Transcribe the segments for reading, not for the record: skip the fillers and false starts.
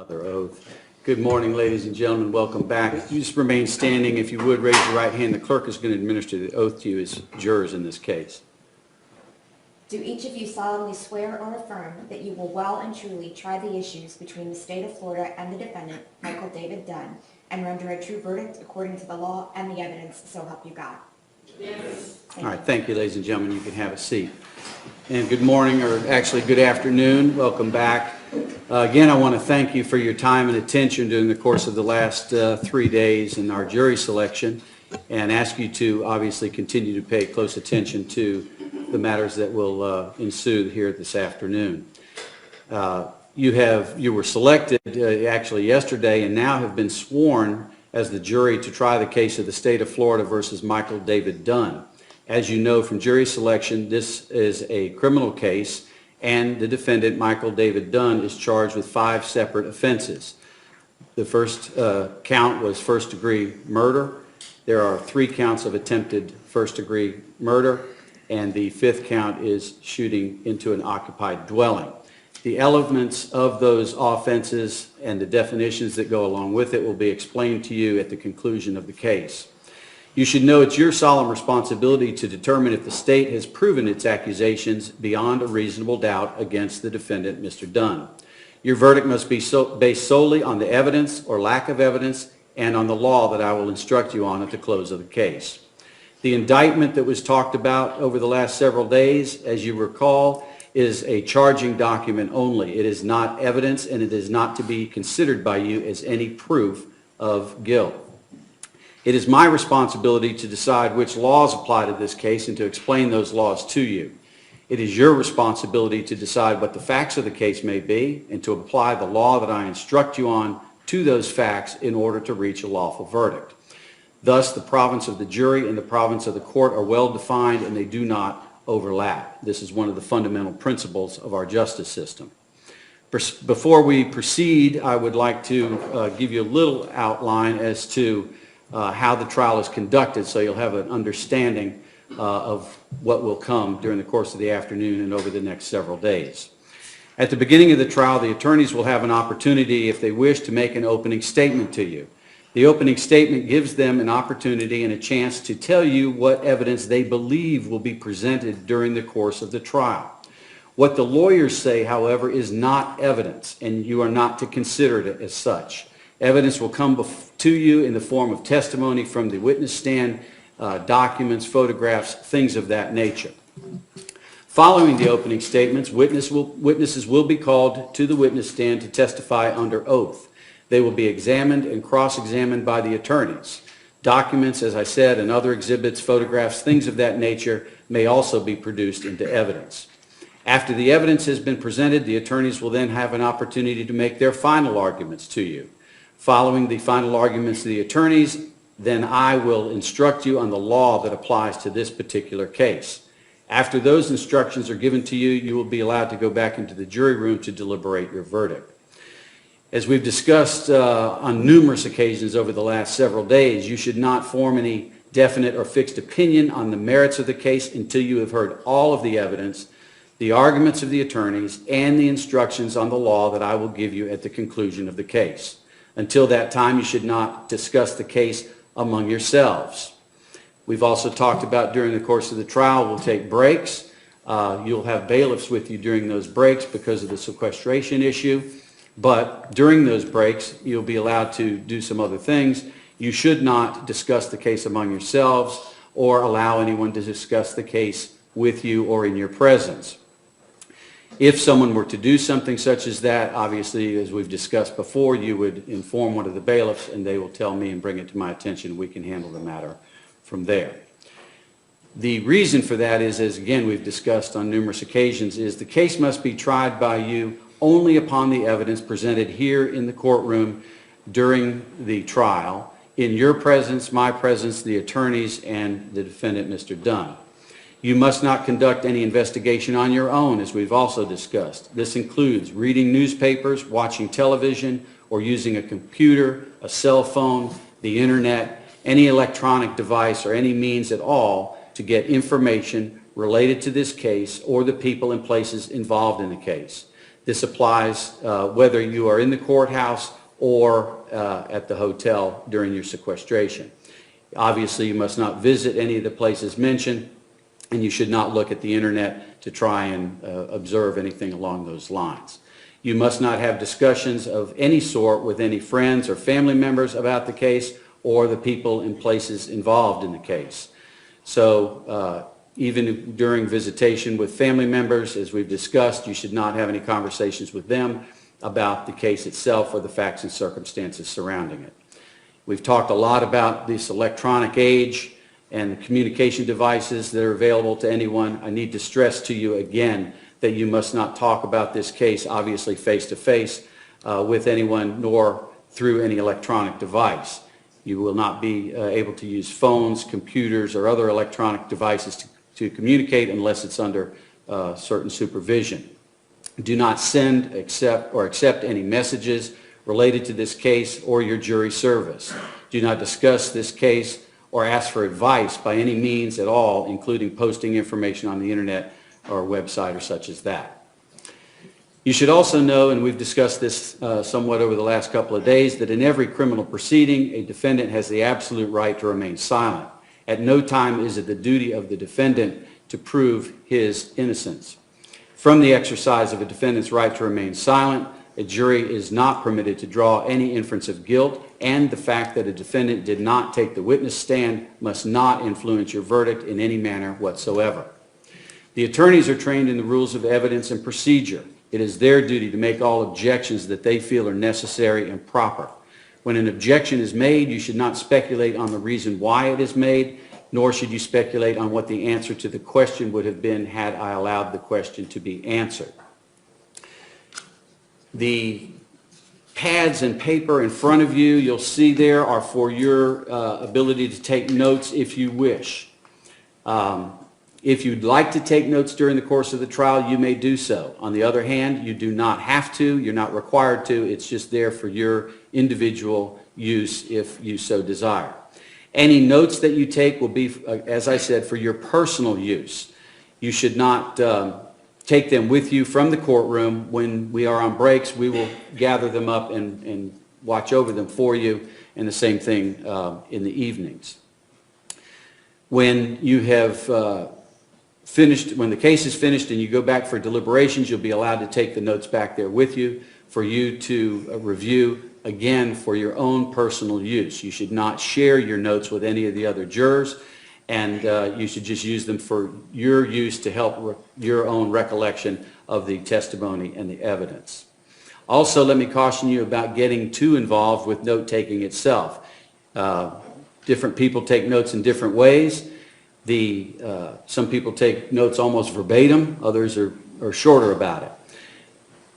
Another oath. Good morning, ladies and gentlemen. Welcome back. You just remain standing. If you would, raise your right hand. The clerk is going to administer the oath to you as jurors in this case. Do each of you solemnly swear or affirm that you will well and truly try the issues between the state of Florida and the defendant, Michael David Dunn, and render a true verdict according to the law and the evidence, so help you God? Yes. All right, thank you, ladies and gentlemen. You can have a seat. And good morning, or actually good afternoon. Welcome back. Again, I want to thank you for your time and attention during the course of the last 3 days in our jury selection, and ask you to obviously continue to pay close attention to the matters that will ensue here this afternoon. You were selected actually yesterday and now have been sworn as the jury to try the case of the state of Florida versus Michael David Dunn. As you know from jury selection, this is a criminal case, and the defendant, Michael David Dunn, is charged with 5 separate offenses. The first count was first-degree murder. There are 3 counts of attempted first-degree murder, and the 5th count is shooting into an occupied dwelling. The elements of those offenses and the definitions that go along with it will be explained to you at the conclusion of the case. You should know it's your solemn responsibility to determine if the state has proven its accusations beyond a reasonable doubt against the defendant, Mr. Dunn. Your verdict must be based solely on the evidence or lack of evidence and on the law that I will instruct you on at the close of the case. The indictment that was talked about over the last several days, as you recall, is a charging document only. It is not evidence, and it is not to be considered by you as any proof of guilt. It is my responsibility to decide which laws apply to this case and to explain those laws to you. It is your responsibility to decide what the facts of the case may be and to apply the law that I instruct you on to those facts in order to reach a lawful verdict. Thus, the province of the jury and the province of the court are well defined, and they do not overlap. This is one of the fundamental principles of our justice system. Before we proceed, I would like to give you a little outline as to how the trial is conducted, so you'll have an understanding of what will come during the course of the afternoon and over the next several days. At the beginning of the trial, the attorneys will have an opportunity, if they wish, to make an opening statement to you. The opening statement gives them an opportunity and a chance to tell you what evidence they believe will be presented during the course of the trial. What the lawyers say, however, is not evidence, and you are not to consider it as such. Evidence will come to you in the form of testimony from the witness stand, documents, photographs, things of that nature. Following the opening statements, witnesses will be called to the witness stand to testify under oath. They will be examined and cross-examined by the attorneys. Documents, as I said, and other exhibits, photographs, things of that nature may also be produced into evidence. After the evidence has been presented, the attorneys will then have an opportunity to make their final arguments to you. Following the final arguments of the attorneys, then I will instruct you on the law that applies to this particular case. After those instructions are given to you, you will be allowed to go back into the jury room to deliberate your verdict. As we've discussed on numerous occasions over the last several days, you should not form any definite or fixed opinion on the merits of the case until you have heard all of the evidence, the arguments of the attorneys, and the instructions on the law that I will give you at the conclusion of the case. Until that time, you should not discuss the case among yourselves. We've also talked about during the course of the trial, we'll take breaks. You'll have bailiffs with you during those breaks because of the sequestration issue. But during those breaks, you'll be allowed to do some other things. You should not discuss the case among yourselves or allow anyone to discuss the case with you or in your presence. If someone were to do something such as that, obviously, as we've discussed before, you would inform one of the bailiffs and they will tell me and bring it to my attention. We can handle the matter from there. The reason for that is, as again we've discussed on numerous occasions, is the case must be tried by you only upon the evidence presented here in the courtroom during the trial, in your presence, my presence, the attorneys, and the defendant, Mr. Dunn. You must not conduct any investigation on your own, as we've also discussed. This includes reading newspapers, watching television, or using a computer, a cell phone, the internet, any electronic device, or any means at all to get information related to this case or the people and places involved in the case. This applies whether you are in the courthouse or at the hotel during your sequestration. Obviously, you must not visit any of the places mentioned, and you should not look at the internet to try and observe anything along those lines. You must not have discussions of any sort with any friends or family members about the case or the people and places involved in the case. So even during visitation with family members, as we've discussed, you should not have any conversations with them about the case itself or the facts and circumstances surrounding it. We've talked a lot about this electronic age and the communication devices that are available to anyone. I need to stress to you again that you must not talk about this case, obviously face-to-face, with anyone, nor through any electronic device. You will not be able to use phones, computers, or other electronic devices to communicate unless it's under certain supervision. Do not send, accept any messages related to this case or your jury service. Do not discuss this case or ask for advice by any means at all, including posting information on the internet or website or such as that. You should also know, and we've discussed this somewhat over the last couple of days, that in every criminal proceeding, a defendant has the absolute right to remain silent. At no time is it the duty of the defendant to prove his innocence. From the exercise of a defendant's right to remain silent, a jury is not permitted to draw any inference of guilt, and the fact that a defendant did not take the witness stand must not influence your verdict in any manner whatsoever. The attorneys are trained in the rules of evidence and procedure. It is their duty to make all objections that they feel are necessary and proper. When an objection is made, you should not speculate on the reason why it is made, nor should you speculate on what the answer to the question would have been had I allowed the question to be answered. The pads and paper in front of you, you'll see there, are for your ability to take notes if you wish. If you'd like to take notes during the course of the trial, you may do so. On the other hand, you do not have to. You're not required to. It's just there for your individual use if you so desire. Any notes that you take will be, as I said, for your personal use. You should not take them with you from the courtroom. When we are on breaks, we will gather them up and watch over them for you, and the same thing in the evenings. When you have finished, when the case is finished and you go back for deliberations, you'll be allowed to take the notes back there with you for you to review, again, for your own personal use. You should not share your notes with any of the other jurors, and you should just use them for your use to help your own recollection of the testimony and the evidence. Also, let me caution you about getting too involved with note-taking itself. Different people take notes in different ways. Some people take notes almost verbatim, others are shorter about it.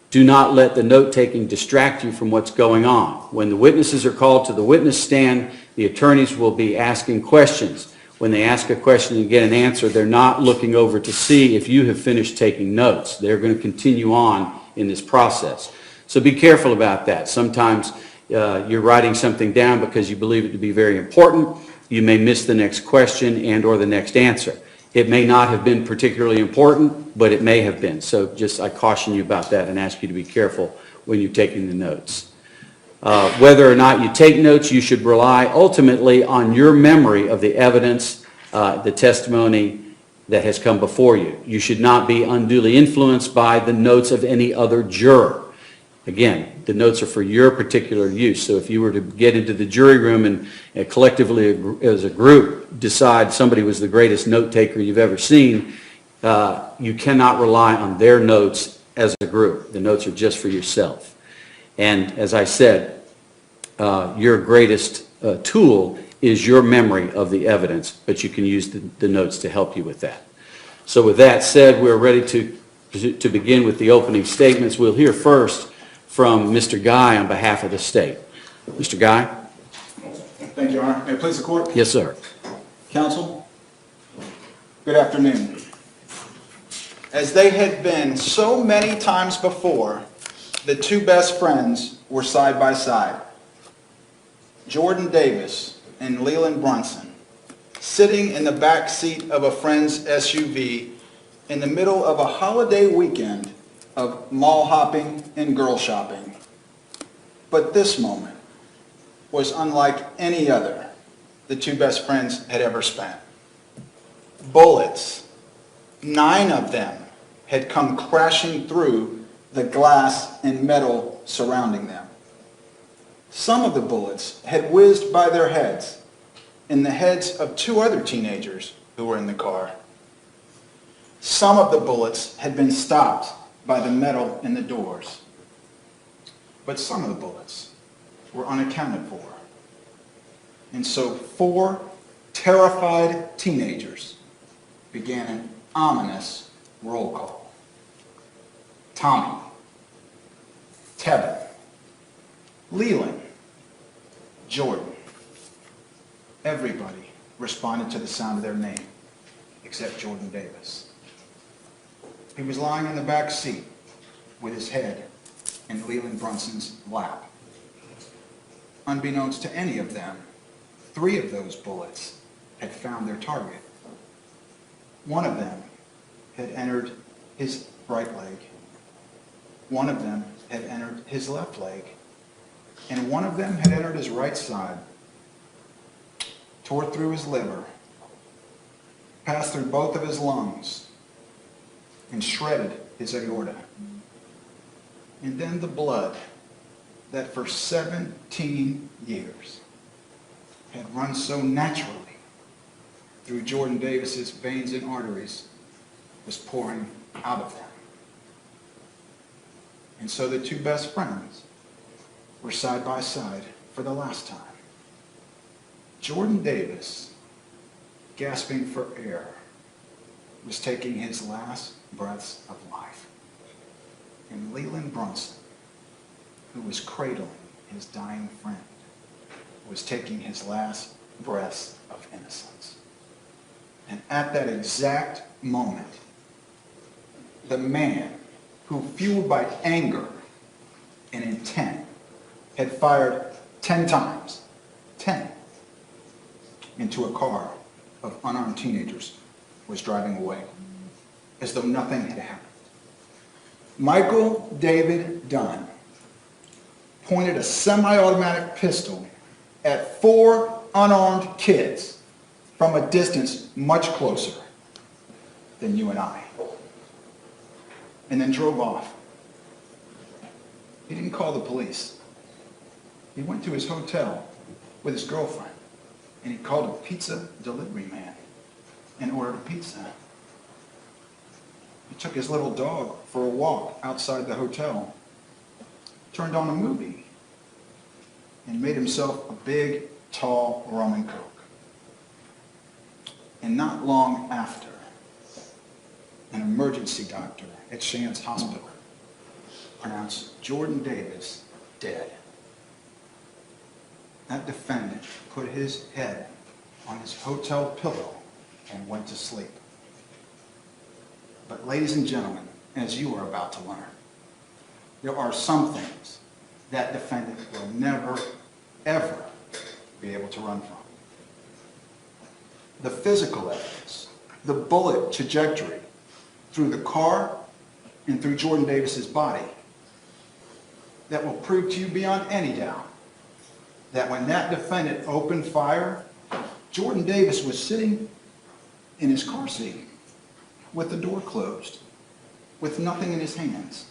Do not let the note-taking distract you from what's going on. When the witnesses are called to the witness stand, the attorneys will be asking questions. When they ask a question and get an answer, they're not looking over to see if you have finished taking notes. They're going to continue on in this process. So be careful about that. Sometimes you're writing something down because you believe it to be very important. You may miss the next question and or the next answer. It may not have been particularly important, but it may have been. So just I caution you about that and ask you to be careful when you're taking the notes. Whether or not you take notes, you should rely ultimately on your memory of the evidence, the testimony that has come before you. You should not be unduly influenced by the notes of any other juror. Again, the notes are for your particular use. So if you were to get into the jury room and collectively as a group decide somebody was the greatest note taker you've ever seen, you cannot rely on their notes as a group. The notes are just for yourself. And as I said, your greatest tool is your memory of the evidence, but you can use the notes to help you with that. So with that said, we're ready to begin with the opening statements. We'll hear first from Mr. Guy on behalf of the state. Mr. Guy? Thank you, Your Honor. May it please the court? Yes, sir. Counsel, good afternoon. As they had been so many times before, the two best friends were side by side. Jordan Davis and Leland Brunson, sitting in the back seat of a friend's SUV in the middle of a holiday weekend of mall hopping and girl shopping. But this moment was unlike any other the two best friends had ever spent. Bullets, 9 of them, had come crashing through the glass and metal surrounding them. Some of the bullets had whizzed by their heads and the heads of 2 other teenagers who were in the car. Some of the bullets had been stopped by the metal in the doors. But some of the bullets were unaccounted for. And so 4 terrified teenagers began an ominous roll call. Tommy, Tevin, Leland, Jordan. Everybody responded to the sound of their name, except Jordan Davis. He was lying in the back seat with his head in Leland Brunson's lap. Unbeknownst to any of them, 3 of those bullets had found their target. One of them had entered his right leg. One of them had entered his left leg. And one of them had entered his right side, tore through his liver, passed through both of his lungs, and shredded his aorta. And then the blood that for 17 years had run so naturally through Jordan Davis's veins and arteries was pouring out of them. And so the 2 best friends were side by side for the last time. Jordan Davis, gasping for air, was taking his last breaths of life. And Leland Brunson, who was cradling his dying friend, was taking his last breaths of innocence. And at that exact moment, the man who, fueled by anger and intent, had fired 10 times, 10, into a car of unarmed teenagers, was driving away, as though nothing had happened. Michael David Dunn pointed a semi-automatic pistol at 4 unarmed kids from a distance much closer than you and I, and then drove off. He didn't call the police. He went to his hotel with his girlfriend, and he called a pizza delivery man and ordered a pizza. He took his little dog for a walk outside the hotel, turned on a movie, and made himself a big, tall rum and coke. And not long after, an emergency doctor at Shands Hospital pronounced Jordan Davis dead. That defendant put his head on his hotel pillow and went to sleep. But ladies and gentlemen, as you are about to learn, there are some things that defendant will never, ever be able to run from. The physical evidence, the bullet trajectory through the car and through Jordan Davis's body, that will prove to you beyond any doubt that when that defendant opened fire, Jordan Davis was sitting in his car seat with the door closed, with nothing in his hands.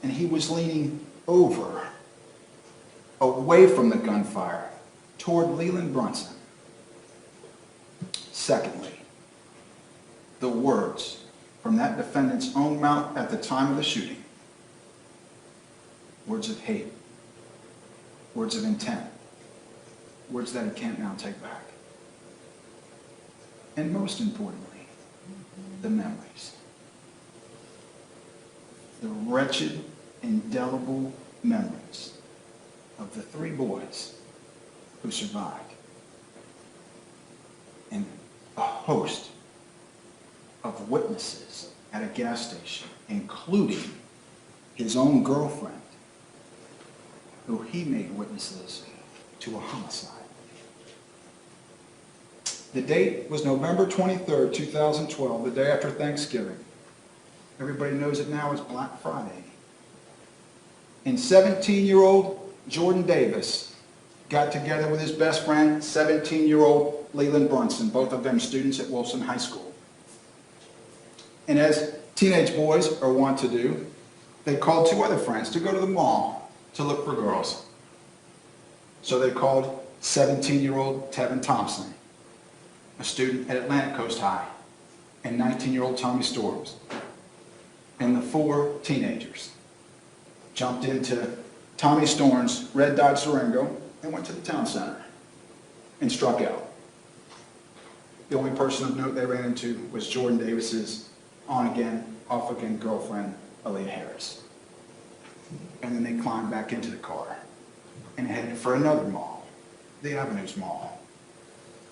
And he was leaning over, away from the gunfire, toward Leland Brunson. Secondly, the words from that defendant's own mouth at the time of the shooting, words of hate, words of intent, words that he can't now take back. And most importantly, the memories. The wretched, indelible memories of the 3 boys who survived. And a host of witnesses at a gas station, including his own girlfriend, who he made witnesses to a homicide. The date was November 23rd, 2012, the day after Thanksgiving. Everybody knows it now as Black Friday. And 17-year-old Jordan Davis got together with his best friend, 17-year-old Leland Brunson, both of them students at Wilson High School. And as teenage boys are wont to do, they called two other friends to go to the mall to look for girls. So they called 17-year-old Tevin Thompson, a student at Atlantic Coast High, and 19-year-old Tommy Storms. And the four teenagers jumped into Tommy Storms' red Dodge Durango and went to the town center and struck out. The only person of note they ran into was Jordan Davis's on-again, off-again girlfriend, Aaliyah Harris. And then they climbed back into the car and headed for another mall, the Avenues Mall.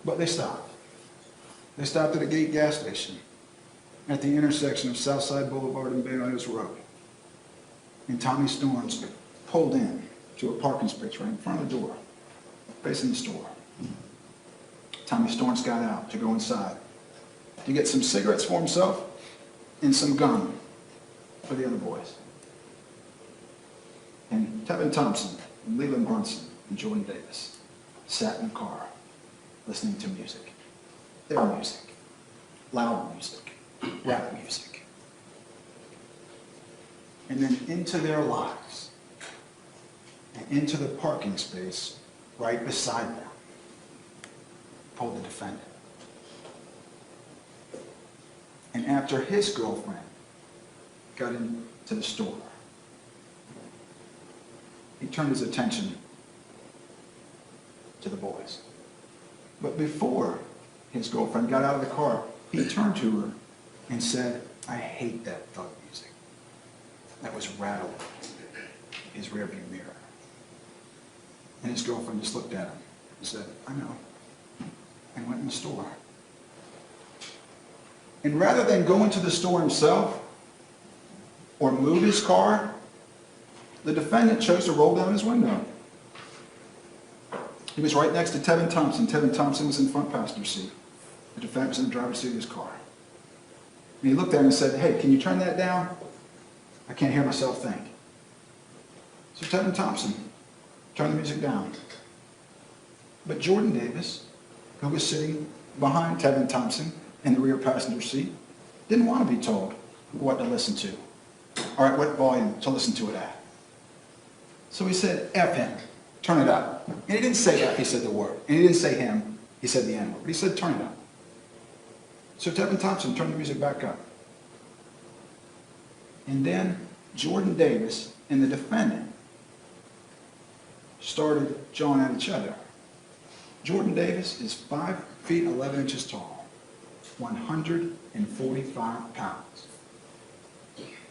But they stopped. They stopped at a gate gas station at the intersection of Southside Boulevard and Bay Isles Road. And Tommy Storms pulled in to a parking space right in front of the door, facing the store. Tommy Storms got out to go inside to get some cigarettes for himself and some gum for the other boys. And Tevin Thompson, and Leland Brunson, and Jordan Davis sat in the car listening to music. Their music. Loud music. Rap music. And then into their lives, and into the parking space right beside them, pulled the defendant. And after his girlfriend got into the store, he turned his attention to the boys. But before his girlfriend got out of the car, he turned to her and said, "I hate that thug music that was rattling his rearview mirror." And his girlfriend just looked at him and said, "I know," and went in the store. And rather than go into the store himself or move his car, the defendant chose to roll down his window. He was right next to Tevin Thompson. Tevin Thompson was in the front passenger seat. The defendant was in the driver's seat of his car. And he looked at him and said, "Hey, can you turn that down? I can't hear myself think." So Tevin Thompson turned the music down. But Jordan Davis, who was sitting behind Tevin Thompson in the rear passenger seat, didn't want to be told what to listen to, or at what volume to listen to it at. So he said, "F him, turn it up." And he didn't say F, he said the word. And he didn't say him, he said the N-word. But he said, "Turn it up." So Tevin Thompson turned the music back up. And then Jordan Davis and the defendant started jawing at each other. Jordan Davis is 5 feet 11 inches tall, 145 pounds.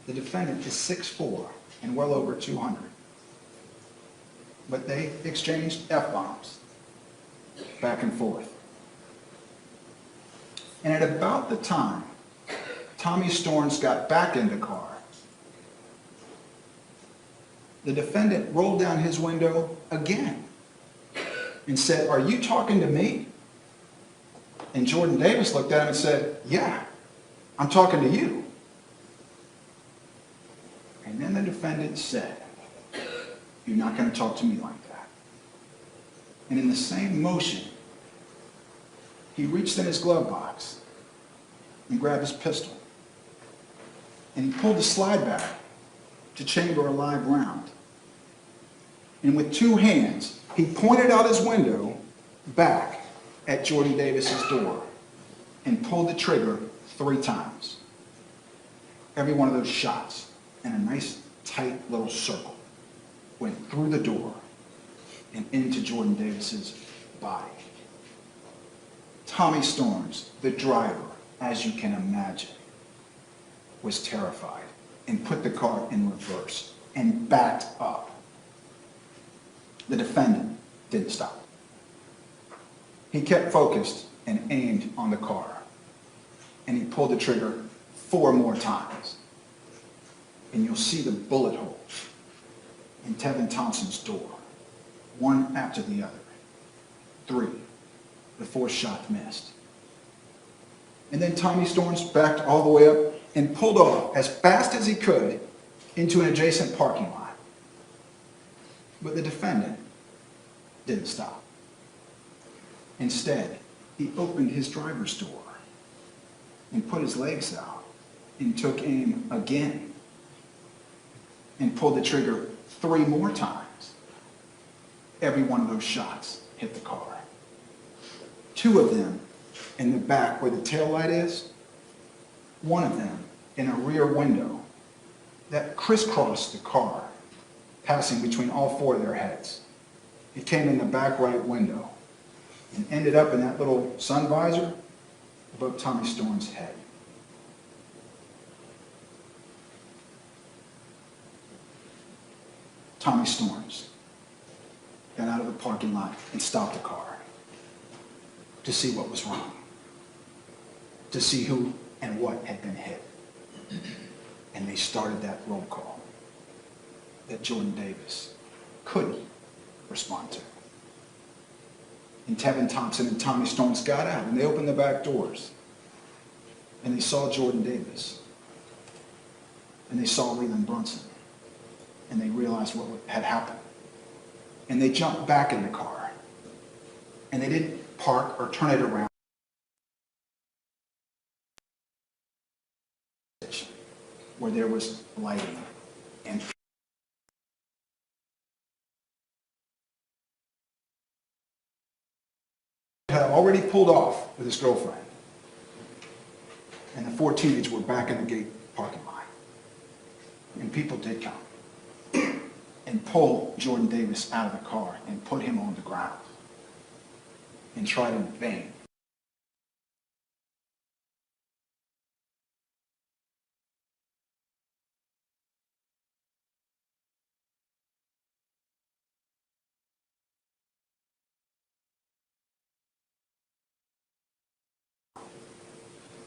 The defendant is 6'4" and well over 200. But they exchanged F-bombs back and forth. And at about the time Tommy Storms got back in the car, the defendant rolled down his window again and said, "Are you talking to me?" And Jordan Davis looked at him and said, "Yeah, I'm talking to you." And then the defendant said, "You're not going to talk to me like that." And in the same motion, he reached in his glove box and grabbed his pistol. And he pulled the slide back to chamber a live round. And with two hands, he pointed out his window back at Jordan Davis's door and pulled the trigger 3 times. Every one of those shots in a nice, tight little circle went through the door and into Jordan Davis's body. Tommy Storms, the driver, as you can imagine, was terrified and put the car in reverse and backed up. The defendant didn't stop. He kept focused and aimed on the car, and he pulled the trigger 4 more times. And you'll see the bullet holes in Tevin Thompson's door, one after the other. 3. The 4th shot missed. And then Tommy Storms backed all the way up and pulled off as fast as he could into an adjacent parking lot. But the defendant didn't stop. Instead, he opened his driver's door and put his legs out and took aim again and pulled the trigger 3 more times. Every one of those shots hit the car. 2 of them in the back where the taillight is, 1 of them in a rear window that crisscrossed the car, passing between all 4 of their heads. It came in the back right window and ended up in that little sun visor above Tommy Storm's head. Tommy Storms got out of the parking lot and stopped the car to see what was wrong, to see who and what had been hit. And they started that roll call that Jordan Davis couldn't respond to. And Tevin Thompson and Tommy Storms got out and they opened the back doors and they saw Jordan Davis and they saw Leland Brunson and they realized what had happened. And they jumped back in the car and they didn't park or turn it around where there was lighting and had already pulled off with his girlfriend, and the 4 teenagers were back in the gate parking lot. And people did come and pull Jordan Davis out of the car and put him on the ground and tried in vain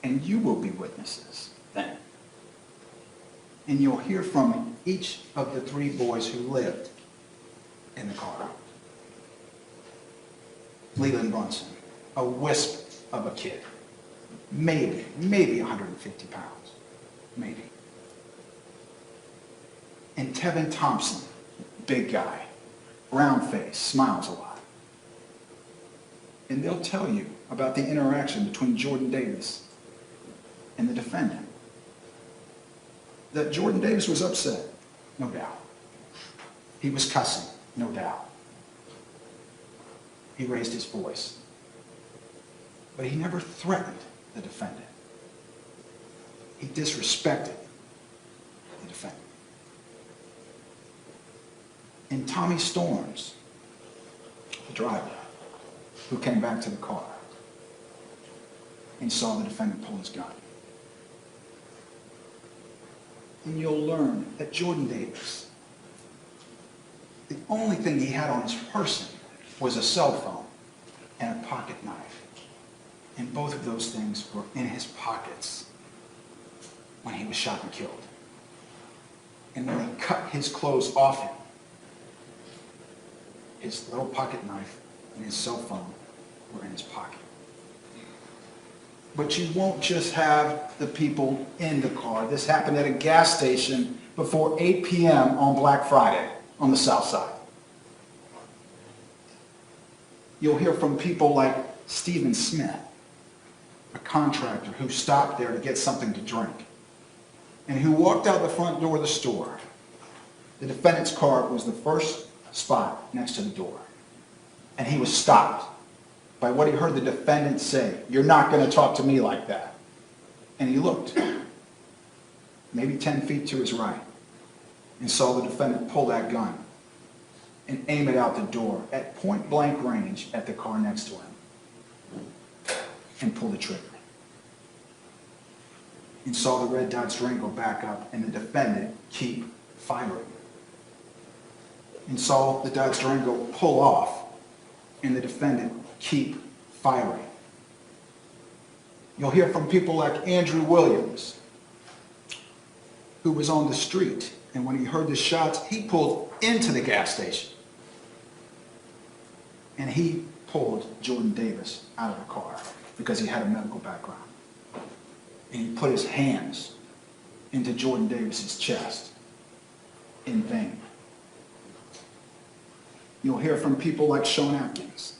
and you will be witnesses then. And you'll hear from each of the 3 boys who lived in the car. Leland Brunson, a wisp of a kid, maybe 150 pounds, maybe. And Tevin Thompson, big guy, round face, smiles a lot. And they'll tell you about the interaction between Jordan Davis and the defendant. That Jordan Davis was upset, no doubt. He was cussing, no doubt. He raised his voice. But he never threatened the defendant. He disrespected the defendant. And Tommy Storms, the driver, who came back to the car and saw the defendant pull his gun. And you'll learn that Jordan Davis, the only thing he had on his person was a cell phone and a pocket knife. And both of those things were in his pockets when he was shot and killed. And when he cut his clothes off him, his little pocket knife and his cell phone were in his pocket. But you won't just have the people in the car. This happened at a gas station before 8 p.m. on Black Friday on the South Side. You'll hear from people like Stephen Smith, a contractor who stopped there to get something to drink, and who walked out the front door of the store. The defendant's car was the first spot next to the door, and he was stopped by what he heard the defendant say, "You're not going to talk to me like that." And he looked, maybe 10 feet to his right, and saw the defendant pull that gun and aim it out the door at point blank range at the car next to him and pull the trigger. And saw the red Dodge Durango back up and the defendant keep firing. And saw the Dodge Durango pull off and the defendant keep firing. You'll hear from people like Andrew Williams, who was on the street, and when he heard the shots, he pulled into the gas station. And he pulled Jordan Davis out of the car because he had a medical background. And he put his hands into Jordan Davis's chest in vain. You'll hear from people like Sean Atkins,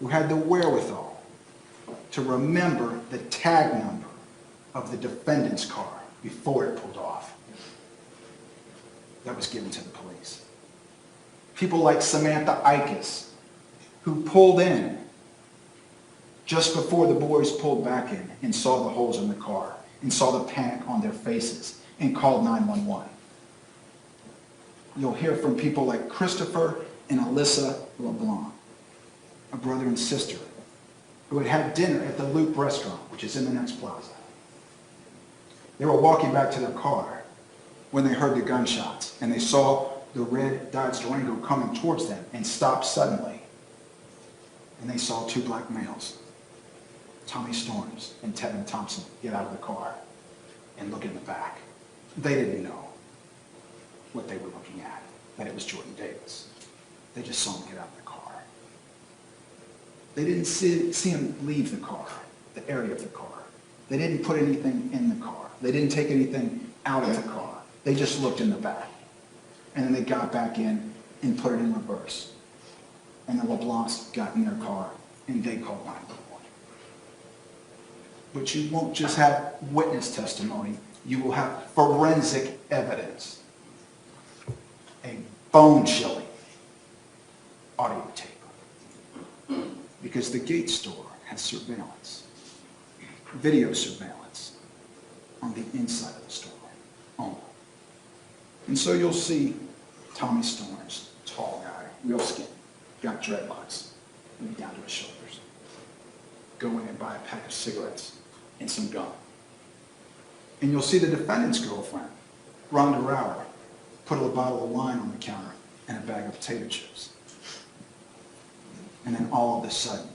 who had the wherewithal to remember the tag number of the defendant's car before it pulled off. That was given to the police. People like Samantha Ickes, who pulled in just before the boys pulled back in and saw the holes in the car and saw the panic on their faces and called 911. You'll hear from people like Christopher and Alyssa LeBlanc, a brother and sister who had had dinner at the Loop restaurant, which is in the next plaza. They were walking back to their car when they heard the gunshots, and they saw the red Dodge Durango coming towards them and stopped suddenly. And they saw two black males, Tommy Storms and Tevin Thompson, get out of the car and look in the back. They didn't know what they were looking at, that it was Jordan Davis. They just saw him get out of the car. They didn't see him leave the car, the area of the car. They didn't put anything in the car. They didn't take anything out of the car. They just looked in the back. And then they got back in and put it in reverse. And the LeBlancs got in their car and they called 911. But you won't just have witness testimony, you will have forensic evidence. A bone-chilling audio tape. Because the Gate store has surveillance, video surveillance, on the inside of the store only. And so you'll see Tommy Storms, tall guy, real skinny, got dreadlocks, maybe down to his shoulders, go in and buy a pack of cigarettes and some gum. And you'll see the defendant's girlfriend, Rhonda Rauer, put a bottle of wine on the counter and a bag of potato chips. And then all of a sudden,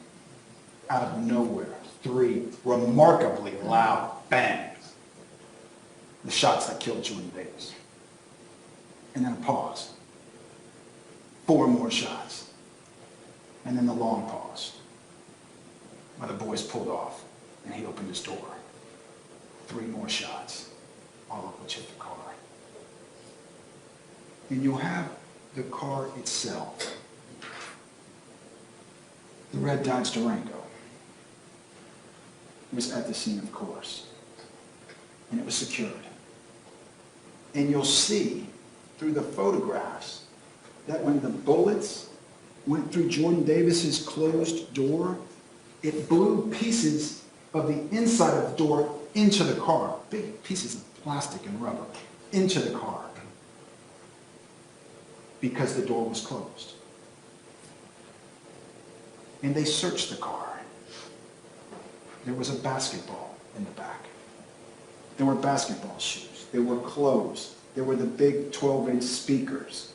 out of nowhere, 3 remarkably loud bangs. The shots that killed Jordan Davis. And then a pause. 4 more shots. And then the long pause, where the boys pulled off and he opened his door. 3 more shots, all of which hit the car. And you'll have the car itself. The red Dodge Durango was at the scene, of course, and it was secured. And you'll see through the photographs that when the bullets went through Jordan Davis's closed door, it blew pieces of the inside of the door into the car, big pieces of plastic and rubber, into the car, because the door was closed. And they searched the car. There was a basketball in the back. There were basketball shoes. There were clothes. There were the big 12-inch speakers.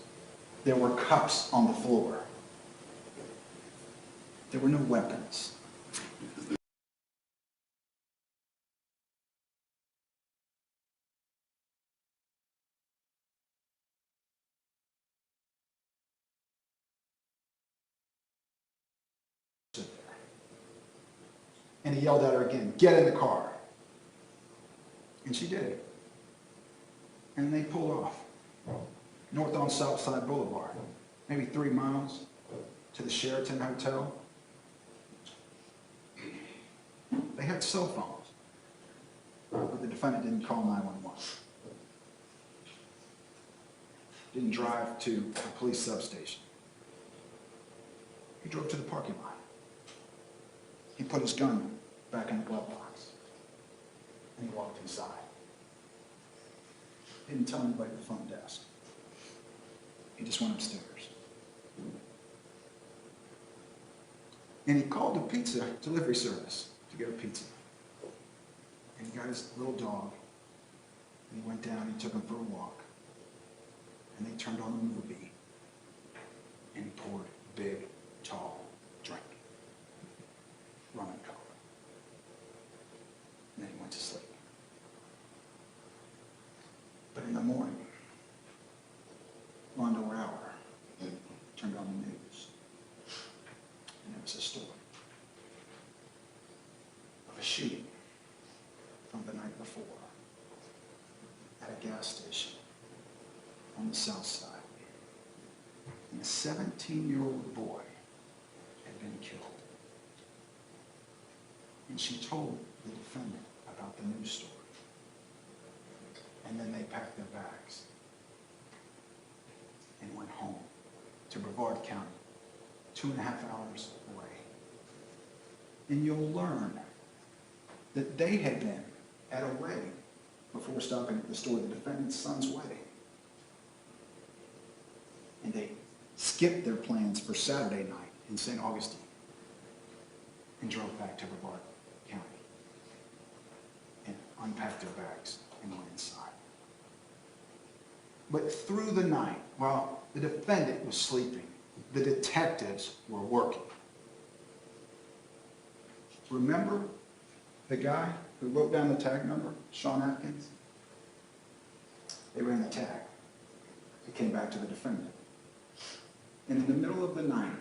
There were cups on the floor. There were no weapons. And he yelled at her again, "Get in the car." And she did. And they pulled off. North on Southside Boulevard, maybe 3 miles to the Sheraton Hotel. They had cell phones, but the defendant didn't call 911. Didn't drive to the police substation. He drove to the parking lot. He put his gun back in the glove box, and he walked inside. Didn't tell anybody at the front desk. He just went upstairs. And he called a pizza delivery service to get a pizza. And he got his little dog, and he went down, he took him for a walk. And they turned on a movie, and he poured a big, tall drink. Rum and Coke. And then he went to sleep. But in the morning, Rhonda Rauer turned on the news. And it was a story of a shooting from the night before gas station on the south side. And a 17-year-old boy had been killed. And she told the defendant about the news story. And then they packed their bags and went home to Brevard County, 2.5 hours away. And you'll learn that they had been at a wedding before stopping at the store, the defendant's son's wedding. And they skipped their plans for Saturday night in St. Augustine and drove back to Brevard County and unpacked their bags and went inside. But through the night, while the defendant was sleeping, the detectives were working. Remember the guy who wrote down the tag number, Sean Atkins? They ran the tag. It came back to the defendant. And in the middle of the night,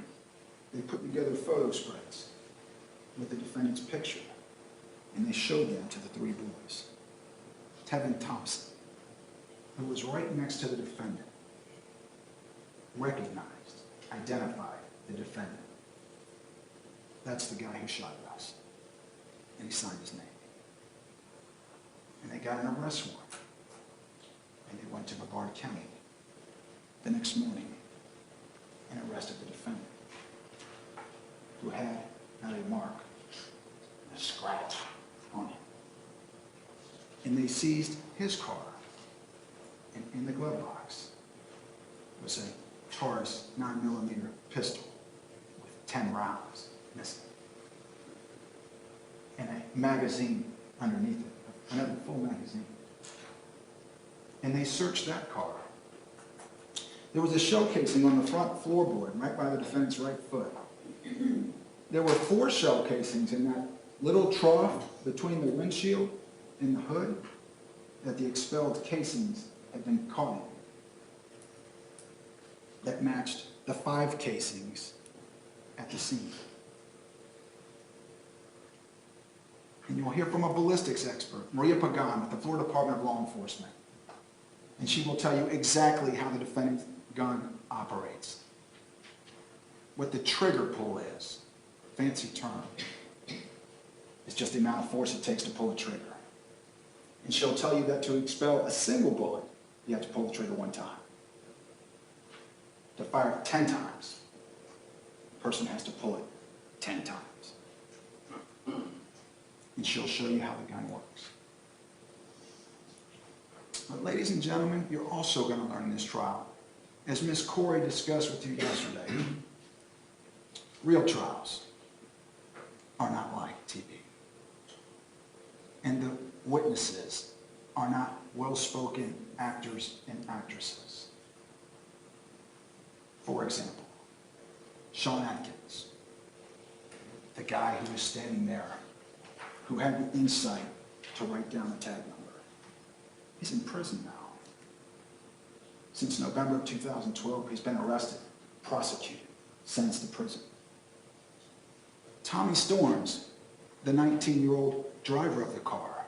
they put together photo spreads with the defendant's picture, and they showed them to the three boys. Tevin Thompson, who was right next to the defendant, recognized, identified the defendant. That's the guy who shot us. And he signed his name. And they got an arrest warrant. And they went to Brevard County the next morning and arrested the defendant, who had not a mark, a scratch on him. And they seized his car. And in the glove box was a Taurus 9mm pistol with 10 rounds missing. And a magazine underneath it, another full magazine. And they searched that car. There was a shell casing on the front floorboard, right by the defendant's right foot. There were 4 shell casings in that little trough between the windshield and the hood that the expelled casings had been caught in. That matched the 5 casings at the scene. And you'll hear from a ballistics expert, Maria Pagan, with the Florida Department of Law Enforcement. And she will tell you exactly how the defendant's gun operates. What the trigger pull is, fancy term, is just the amount of force it takes to pull a trigger. And she'll tell you that to expel a single bullet, you have to pull the trigger 1 time. To fire 10 times, the person has to pull it 10 times. And she'll show you how the gun works. But ladies and gentlemen, you're also going to learn in this trial, as Ms. Corey discussed with you yesterday, real trials are not like TV. And the witnesses are not well-spoken actors and actresses. For example, Sean Atkins, the guy who was standing there, who had the insight to write down the tag number. He's in prison now. Since November of 2012, he's been arrested, prosecuted, sentenced to prison. Tommy Storms, the 19-year-old driver of the car,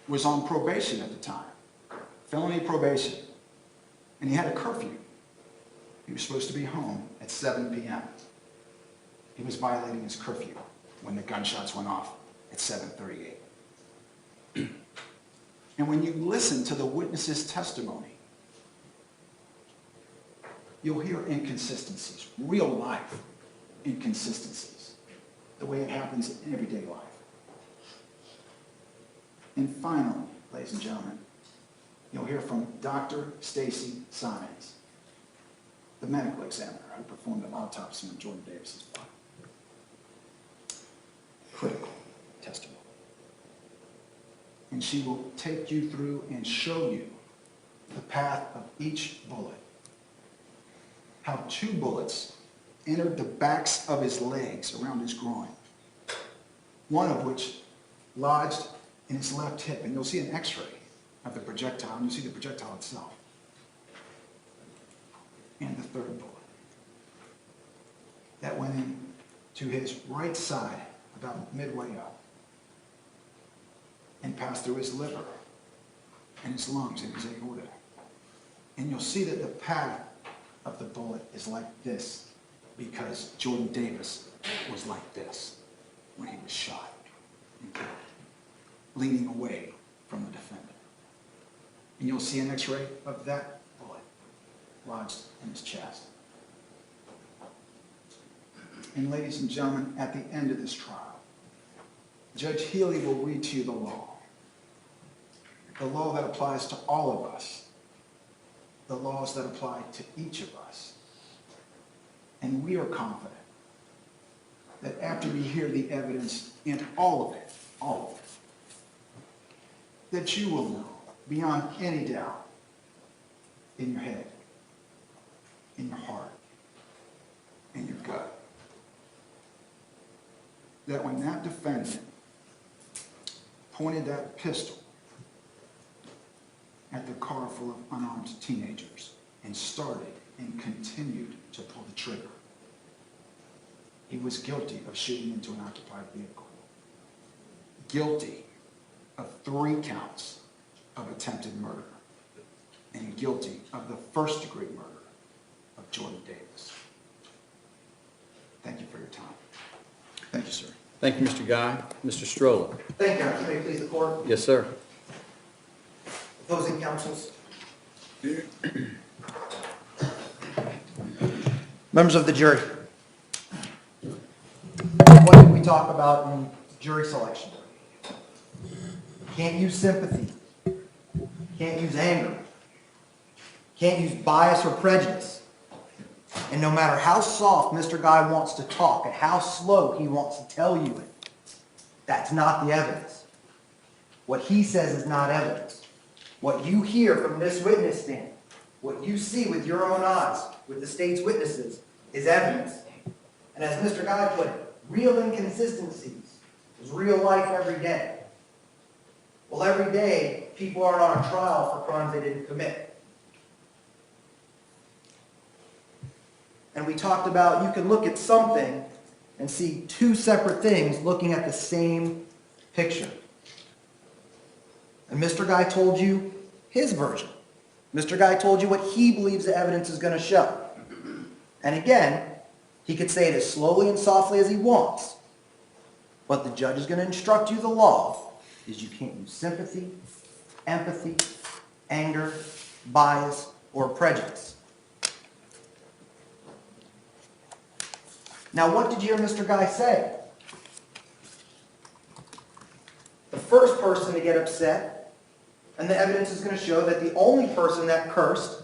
was on probation at the time, felony probation, and he had a curfew. He was supposed to be home at 7 p.m. He was violating his curfew when the gunshots went off at 7:38. And when you listen to the witness's testimony, you'll hear inconsistencies, real life inconsistencies, the way it happens in everyday life. And finally, ladies and gentlemen, you'll hear from Dr. Stacy Simons, the medical examiner who performed an autopsy on Jordan Davis's body. Critical testimony. And she will take you through and show you the path of each bullet. How 2 bullets entered the backs of his legs around his groin. One of which lodged in his left hip. And you'll see an x-ray of the projectile, and you'll see the projectile itself. And the 3rd bullet that went in to his right side, about midway up, and passed through his liver and his lungs and his aorta. And you'll see that the path of the bullet is like this because Jordan Davis was like this when he was shot and killed, leaning away from the defendant. And you'll see an x-ray of that bullet lodged in his chest. And ladies and gentlemen, at the end of this trial, Judge Healy will read to you the law that applies to all of us, the laws that apply to each of us. And we are confident that after you hear the evidence in all of it, that you will know beyond any doubt in your head, in your heart, in your gut, that when that defendant pointed that pistol at the car full of unarmed teenagers and started and continued to pull the trigger, he was guilty of shooting into an occupied vehicle, guilty of 3 counts of attempted murder, and guilty of the first-degree murder of Jordan Davis. Thank you for your time. Thank you, sir. Thank you, Mr. Guy. Mr. Stroller. Thank you, Counsel. May it please the court. Yes, sir. Opposing counsels. Members of the jury. What did we talk about in jury selection? Can't use sympathy. Can't use anger. Can't use bias or prejudice. And no matter how soft Mr. Guy wants to talk and how slow he wants to tell you it, that's not the evidence. What he says is not evidence. What you hear from this witness stand, what you see with your own eyes, with the state's witnesses, is evidence. And as Mr. Guy put it, real inconsistencies is real life every day. Well, every day, people aren't on a trial for crimes they didn't commit. And we talked about you can look at something and see 2 separate things looking at the same picture. And Mr. Guy told you his version. Mr. Guy told you what he believes the evidence is going to show. And again, he could say it as slowly and softly as he wants. But the judge is going to instruct you the law is you can't use sympathy, empathy, anger, bias, or prejudice. Now, what did you hear Mr. Guy say? The first person to get upset, and the evidence is going to show that the only person that cursed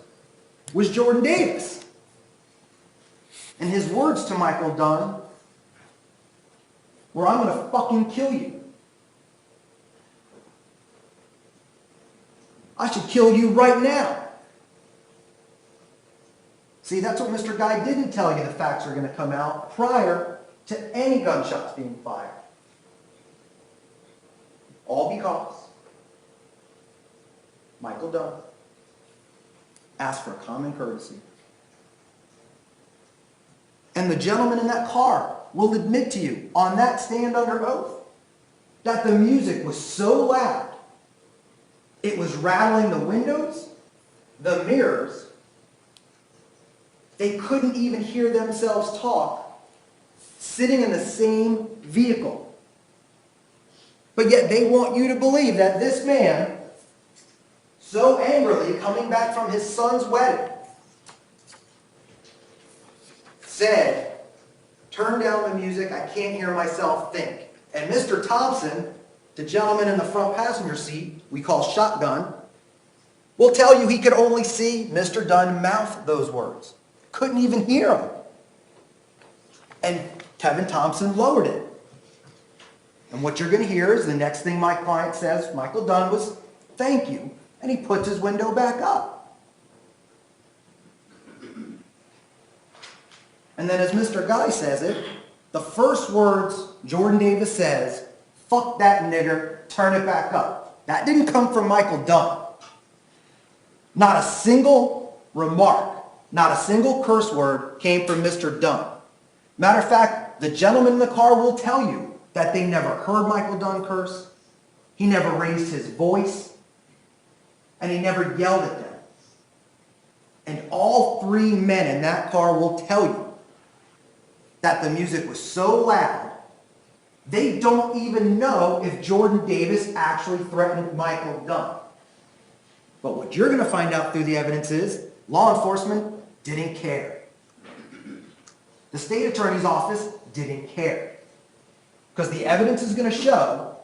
was Jordan Davis. And his words to Michael Dunn were, "I'm going to fucking kill you. I should kill you right now." See, that's what Mr. Guy didn't tell you the facts are going to come out prior to any gunshots being fired. All because Michael Dunn asked for common courtesy. And the gentleman in that car will admit to you on that stand under oath that the music was so loud, it was rattling the windows, the mirrors. They couldn't even hear themselves talk, sitting in the same vehicle. But yet they want you to believe that this man, so angrily coming back from his son's wedding, said, "Turn down the music, I can't hear myself think." And Mr. Thompson, the gentleman in the front passenger seat, we call shotgun, will tell you he could only see Mr. Dunn mouth those words. Couldn't even hear him. And Kevin Thompson lowered it. And what you're going to hear is the next thing my client says, Michael Dunn, was, "Thank you," and he puts his window back up. And then as Mr. Guy says it, the first words Jordan Davis says, "Fuck that nigger, turn it back up." That didn't come from Michael Dunn. Not a single remark, not a single curse word came from Mr. Dunn. Matter of fact, the gentleman in the car will tell you that they never heard Michael Dunn curse. He never raised his voice. and he never yelled at them. And all three men in that car will tell you that the music was so loud, they don't even know if Jordan Davis actually threatened Michael Dunn. But what you're going to find out through the evidence is law enforcement didn't care. The state attorney's office didn't care. Because the evidence is going to show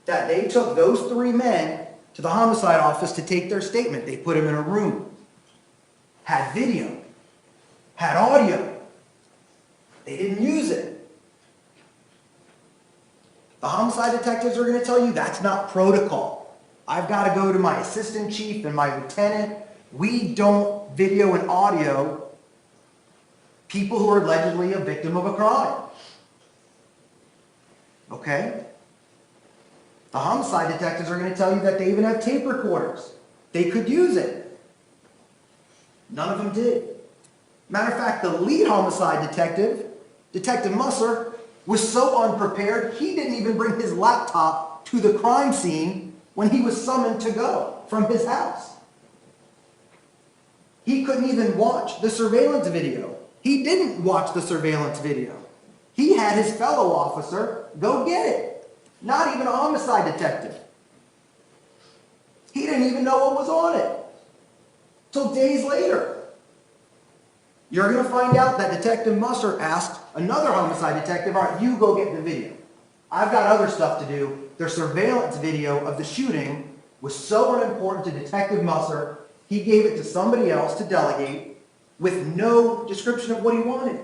that they took those three men to the homicide office to take their statement. They put them in a room, had video, had audio. They didn't use it. The homicide detectives are going to tell you that's not protocol. I've got to go to my assistant chief and my lieutenant. We don't video and audio people who are allegedly a victim of a crime. Okay? The homicide detectives are going to tell you that they even have tape recorders. They could use it. None of them did. Matter of fact, the lead homicide detective, Detective Musser, was so unprepared, he didn't even bring his laptop to the crime scene when he was summoned to go from his house. He couldn't even watch the surveillance video. He didn't watch the surveillance video. He had his fellow officer go get it. Not even a homicide detective. He didn't even know what was on it till days later. You're going to find out that Detective Musser asked another homicide detective, all right, you go get the video. I've got other stuff to do. Their surveillance video of the shooting was so unimportant to Detective Musser, he gave it to somebody else to delegate with no description of what he wanted.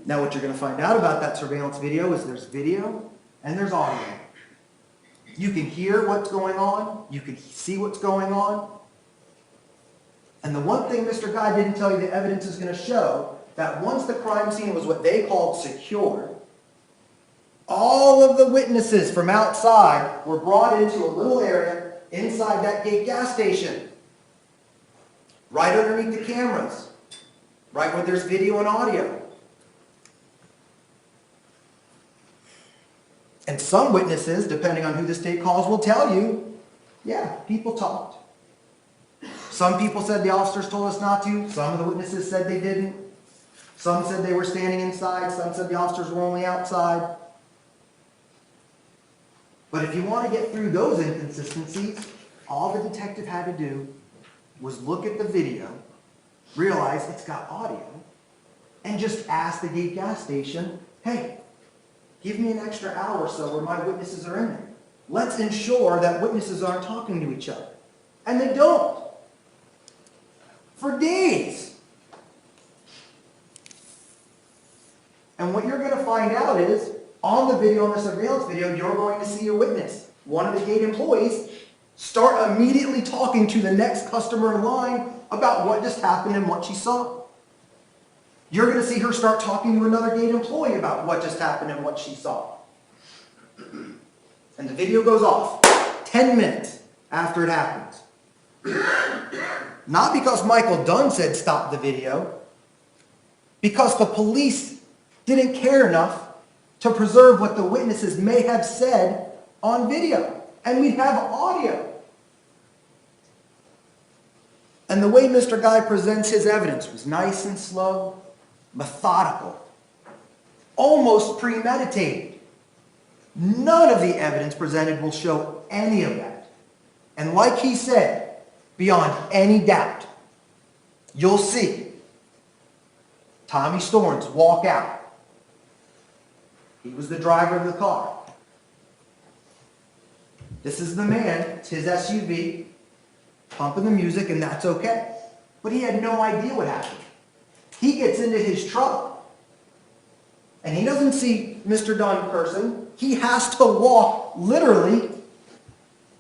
Now what you're going to find out about that surveillance video is there's video and there's audio. You can hear what's going on. You can see what's going on. And the one thing Mr. Guy didn't tell you the evidence is going to show, that once the crime scene was what they called secure, all of the witnesses from outside were brought into a little area inside that gate gas station. Right underneath the cameras. Right where there's video and audio. And some witnesses, depending on who the state calls, will tell you, yeah, people talked. Some people said the officers told us not to. Some of the witnesses said they didn't. Some said they were standing inside. Some said the officers were only outside. But if you want to get through those inconsistencies, all the detective had to do was look at the video, realize it's got audio, and just ask the gate gas station, hey, give me an extra hour or so where my witnesses are in there. Let's ensure that witnesses aren't talking to each other. And they don't. For days. And what you're going to find out is, on the video, on the surveillance video, you're going to see a witness, one of the gate employees, start immediately talking to the next customer in line about what just happened and what she saw. You're going to see her start talking to another gate employee about what just happened and what she saw. And the video goes off 10 minutes after it happens. Not because Michael Dunn said stop the video, because the police didn't care enough to preserve what the witnesses may have said on video. And we'd have audio. And the way Mr. Guy presents his evidence was nice and slow, methodical, almost premeditated. None of the evidence presented will show any of that. And like he said, beyond any doubt, you'll see Tommy Storns walk out. He was the driver of the car. This is the man, it's his SUV, pumping the music, and that's okay. But he had no idea what happened. He gets into his truck, and he doesn't see Mr. Dunn in person. He has to walk literally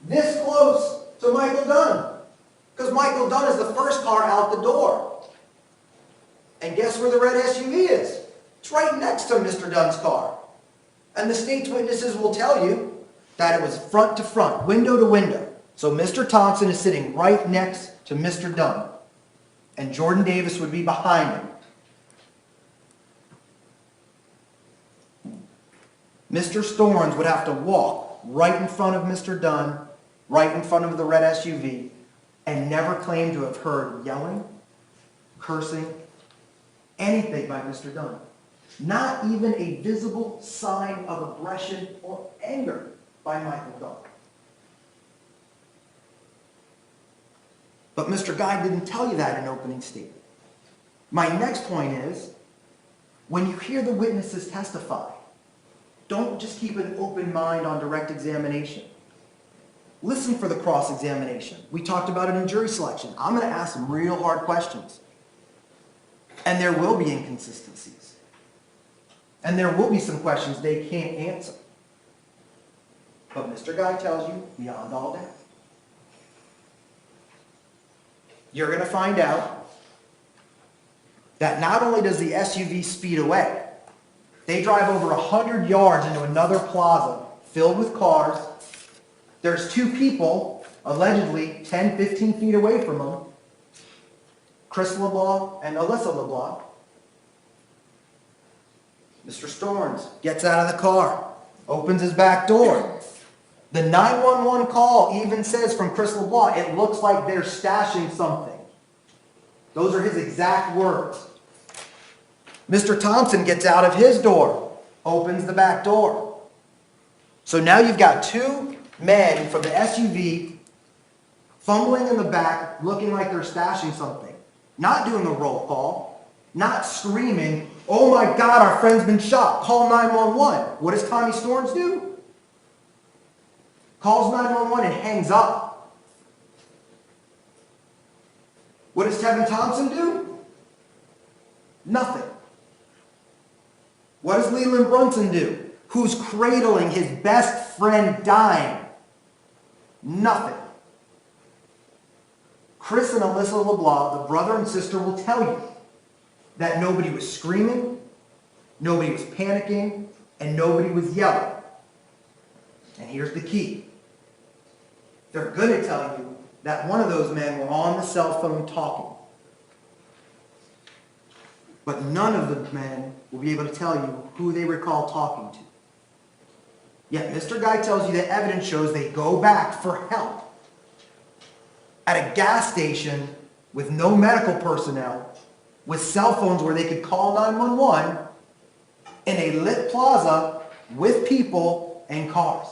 this close to Michael Dunn, because Michael Dunn is the first car out the door. And guess where the red SUV is? It's right next to Mr. Dunn's car. And the state's witnesses will tell you that it was front to front, window to window. So Mr. Thompson is sitting right next to Mr. Dunn, and Jordan Davis would be behind him. Mr. Storms would have to walk right in front of Mr. Dunn, right in front of the red SUV, and never claim to have heard yelling, cursing, anything by Mr. Dunn. Not even a visible sign of aggression or anger by Michael Dunn. But Mr. Guy didn't tell you that in opening statement. My next point is, when you hear the witnesses testify, don't just keep an open mind on direct examination. Listen for the cross-examination. We talked about it in jury selection. I'm going to ask some real hard questions. And there will be inconsistencies. And there will be some questions they can't answer. But Mr. Guy tells you, beyond all doubt, you're going to find out that not only does the SUV speed away, they drive over 100 yards into another plaza filled with cars. There's two people, allegedly 10, 15 feet away from them, Chris LeBlanc and Alyssa LeBlanc. Mr. Storms gets out of the car, opens his back door. The 911 call even says from Chris LeBlanc, it looks like they're stashing something. Those are his exact words. Mr. Thompson gets out of his door, opens the back door. So now you've got two men from the SUV fumbling in the back, looking like they're stashing something. Not doing a roll call, not screaming, "Oh my God, our friend's been shot, call 911. What does Tommy Storms do? Calls 911 and hangs up. What does Tevin Thompson do? Nothing. What does Leland Brunson do? Who's cradling his best friend dying? Nothing. Chris and Alyssa LeBlanc, the brother and sister, will tell you that nobody was screaming, nobody was panicking, and nobody was yelling. And here's the key. They're going to tell you that one of those men were on the cell phone talking. But none of the men will be able to tell you who they recall talking to. Yet Mr. Guy tells you that evidence shows they go back for help at a gas station with no medical personnel, with cell phones where they could call 911, in a lit plaza with people and cars.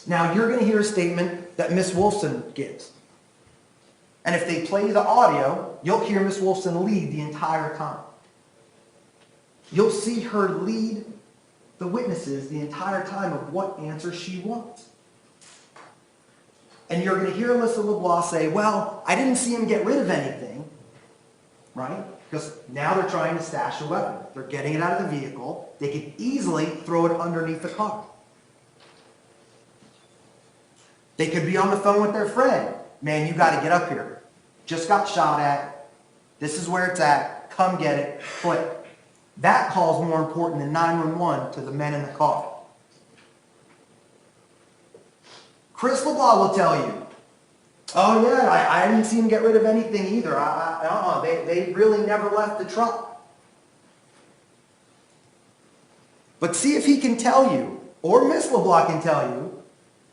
Now you're going to hear a statement that Miss Wolfson gives. And if they play the audio, you'll hear Miss Wolfson lead the entire time. You'll see her lead the witnesses the entire time of what answer she wants. And you're going to hear Alyssa LeBlanc say, well, I didn't see him get rid of anything, right? Because now they're trying to stash a weapon. They're getting it out of the vehicle. They could easily throw it underneath the car. They could be on the phone with their friend. Man, you got to get up here. Just got shot at. This is where it's at. Come get it. Quick. That call's more important than 911 to the men in the car. Chris LeBlanc will tell you, oh yeah, I didn't see him get rid of anything either. They really never left the truck. But see if he can tell you, or Miss LeBlanc can tell you,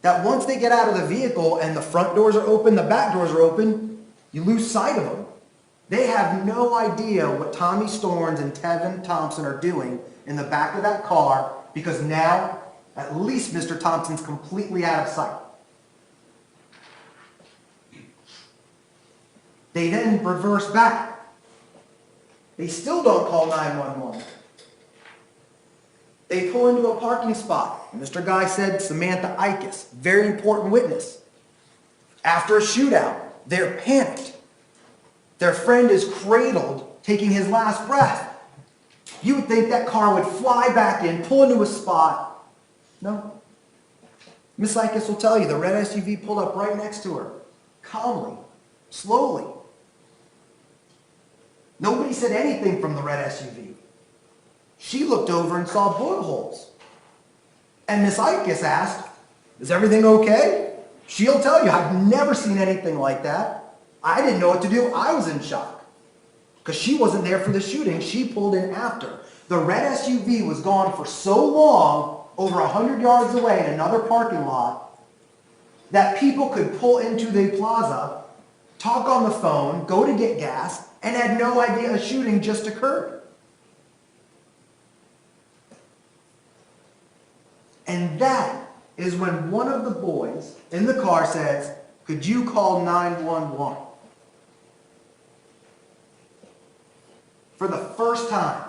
that once they get out of the vehicle and the front doors are open, the back doors are open, you lose sight of them. They have no idea what Tommy Storms and Tevin Thompson are doing in the back of that car, because now at least Mr. Thompson's completely out of sight. They then reverse back. They still don't call 911. They pull into a parking spot. Mr. Guy said Samantha Ickes, very important witness. After a shootout, they're panicked. Their friend is cradled, taking his last breath. You would think that car would fly back in, pull into a spot. No. Miss Ickes will tell you the red SUV pulled up right next to her, calmly, slowly. Nobody said anything from the red SUV. She looked over and saw bullet holes. And Miss Ickes asked, is everything okay? She'll tell you, I've never seen anything like that. I didn't know what to do. I was in shock. Because she wasn't there for the shooting. She pulled in after. The red SUV was gone for so long, over 100 yards away in another parking lot, that people could pull into the plaza, talk on the phone, go to get gas, and had no idea a shooting just occurred. And that is when one of the boys in the car says, "Could you call 911?" For the first time.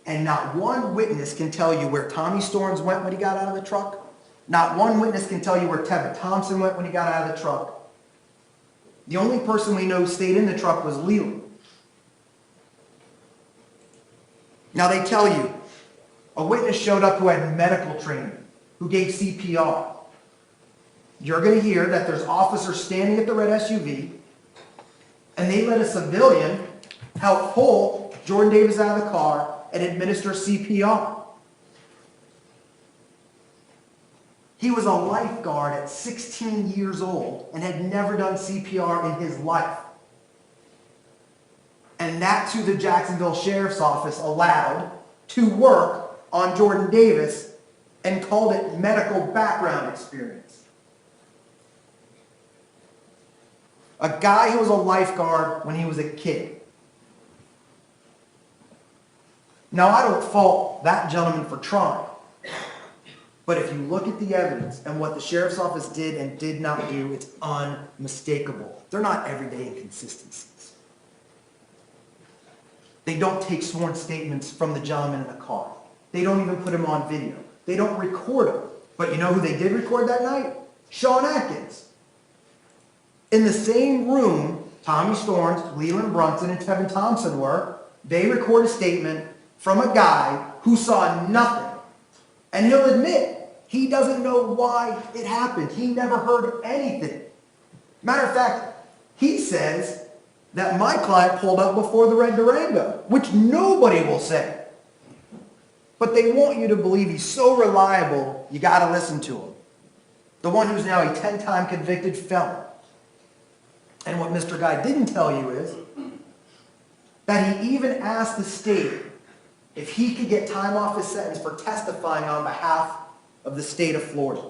And not one witness can tell you where Tommy Storms went when he got out of the truck. Not one witness can tell you where Tevin Thompson went when he got out of the truck. The only person we know who stayed in the truck was Leland. Now they tell you, a witness showed up who had medical training, who gave CPR. You're going to hear that there's officers standing at the red SUV, and they let a civilian help pull Jordan Davis out of the car and administer CPR. He was a lifeguard at 16 years old and had never done CPR in his life. And that's who the Jacksonville Sheriff's Office allowed to work on Jordan Davis and called it medical background experience. A guy who was a lifeguard when he was a kid. Now, I don't fault that gentleman for trying. But if you look at the evidence and what the Sheriff's Office did and did not do, it's unmistakable. They're not everyday inconsistencies. They don't take sworn statements from the gentleman in the car. They don't even put him on video. They don't record him. But you know who they did record that night? Sean Atkins. In the same room Tommy Storms, Leland Brunson, and Tevin Thompson were, they record a statement from a guy who saw nothing. And he'll admit, he doesn't know why it happened. He never heard anything. Matter of fact, he says that my client pulled up before the red Durango, which nobody will say. But they want you to believe he's so reliable, you got to listen to him. The one who's now a 10-time convicted felon. And what Mr. Guy didn't tell you is that he even asked the state if he could get time off his sentence for testifying on behalf of the state of Florida.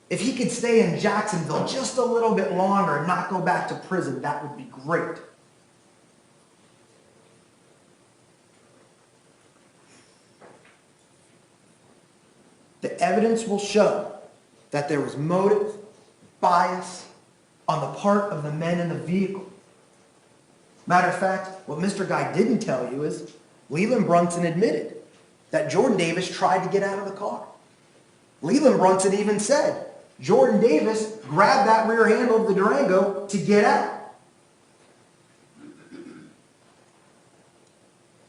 If he could stay in Jacksonville just a little bit longer and not go back to prison, that would be great. The evidence will show that there was motive, bias on the part of the men in the vehicle. Matter of fact, what Mr. Guy didn't tell you is Leland Brunson admitted that Jordan Davis tried to get out of the car. Leland Brunson even said Jordan Davis grabbed that rear handle of the Durango to get out.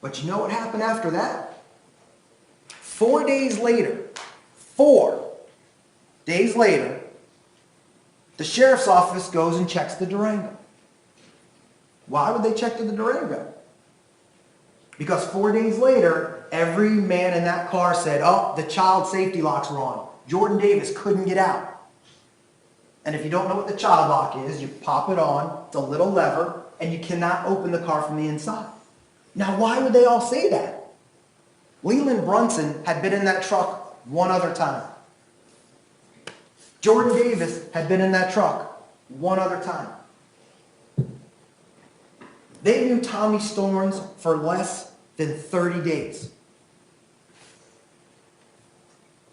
But you know what happened after that? 4 days later, the sheriff's office goes and checks the Durango. Why would they check the Durango? Because 4 days later, every man in that car said, "Oh, the child safety locks were on. Jordan Davis couldn't get out." And if you don't know what the child lock is, you pop it on, it's a little lever, and you cannot open the car from the inside. Now, why would they all say that? Leland Brunson had been in that truck one other time. Jordan Davis had been in that truck one other time. They knew Tommy Storms for less than 30 days.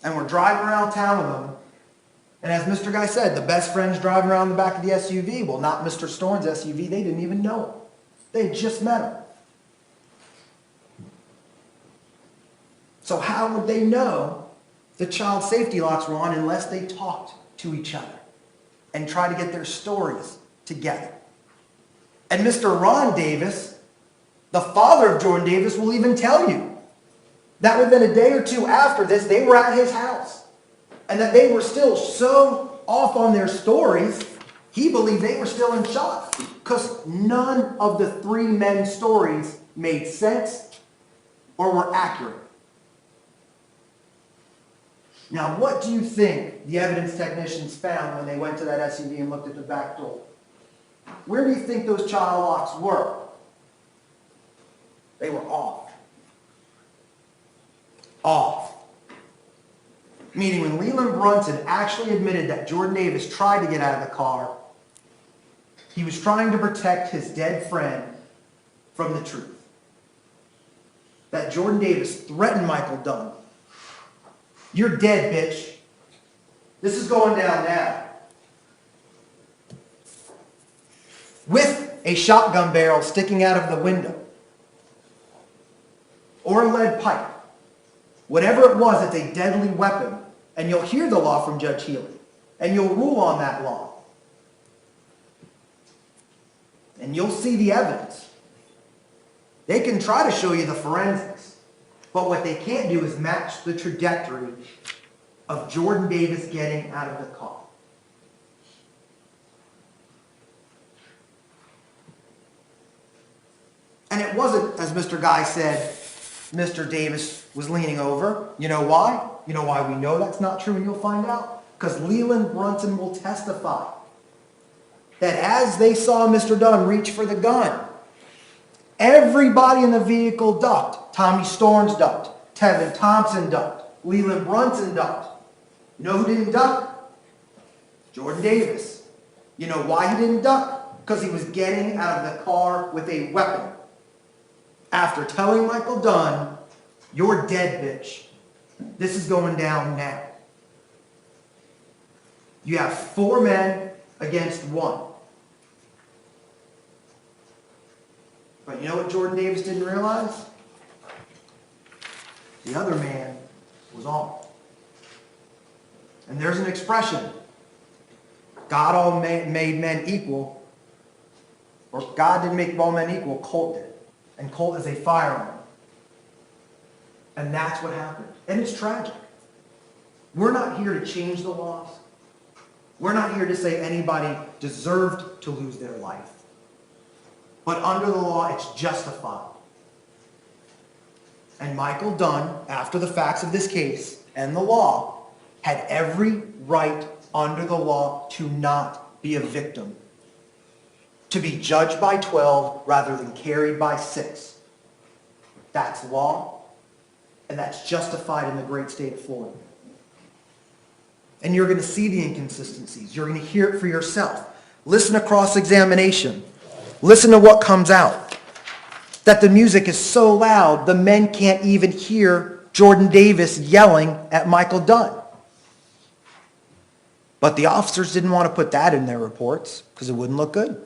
And we're driving around town with them. And as Mr. Guy said, the best friend's driving around the back of the SUV. Well, not Mr. Storms' SUV. They didn't even know him. They had just met him. So how would they know the child safety locks were on unless they talked to each other and tried to get their stories together? And Mr. Ron Davis, the father of Jordan Davis, will even tell you that within a day or two after this, they were at his house. And that they were still so off on their stories, he believed they were still in shock. Because none of the three men's stories made sense or were accurate. Now, what do you think the evidence technicians found when they went to that SUV and looked at the back door? Where do you think those child locks were? They were off. Off. Meaning when Leland Brunson actually admitted that Jordan Davis tried to get out of the car, he was trying to protect his dead friend from the truth. That Jordan Davis threatened Michael Dunn. You're dead, bitch. This is going down now. With a shotgun barrel sticking out of the window. Or a lead pipe. Whatever it was, it's a deadly weapon. And you'll hear the law from Judge Healy. And you'll rule on that law. And you'll see the evidence. They can try to show you the forensics. But what they can't do is match the trajectory of Jordan Davis getting out of the car. And it wasn't, as Mr. Guy said, Mr. Davis was leaning over. You know why? You know why we know that's not true, and you'll find out? Because Leland Brunson will testify that as they saw Mr. Dunn reach for the gun, everybody in the vehicle ducked. Tommy Storms ducked. Tevin Thompson ducked. Leland Brunson ducked. You know who didn't duck? Jordan Davis. You know why he didn't duck? Because he was getting out of the car with a weapon. After telling Michael Dunn, "You're dead, bitch. This is going down now." You have 4 men against 1. But you know what Jordan Davis didn't realize? The other man was armed. And there's an expression, God all made men equal, or God didn't make all men equal, Colt did. And Colt is a firearm. And that's what happened. And it's tragic. We're not here to change the laws. We're not here to say anybody deserved to lose their life. But under the law, it's justified. And Michael Dunn, after the facts of this case and the law, had every right under the law to not be a victim. To be judged by 12 rather than carried by 6. That's law, and that's justified in the great state of Florida. And you're going to see the inconsistencies. You're going to hear it for yourself. Listen to cross-examination. Listen to what comes out. That the music is so loud, the men can't even hear Jordan Davis yelling at Michael Dunn. But the officers didn't want to put that in their reports because it wouldn't look good.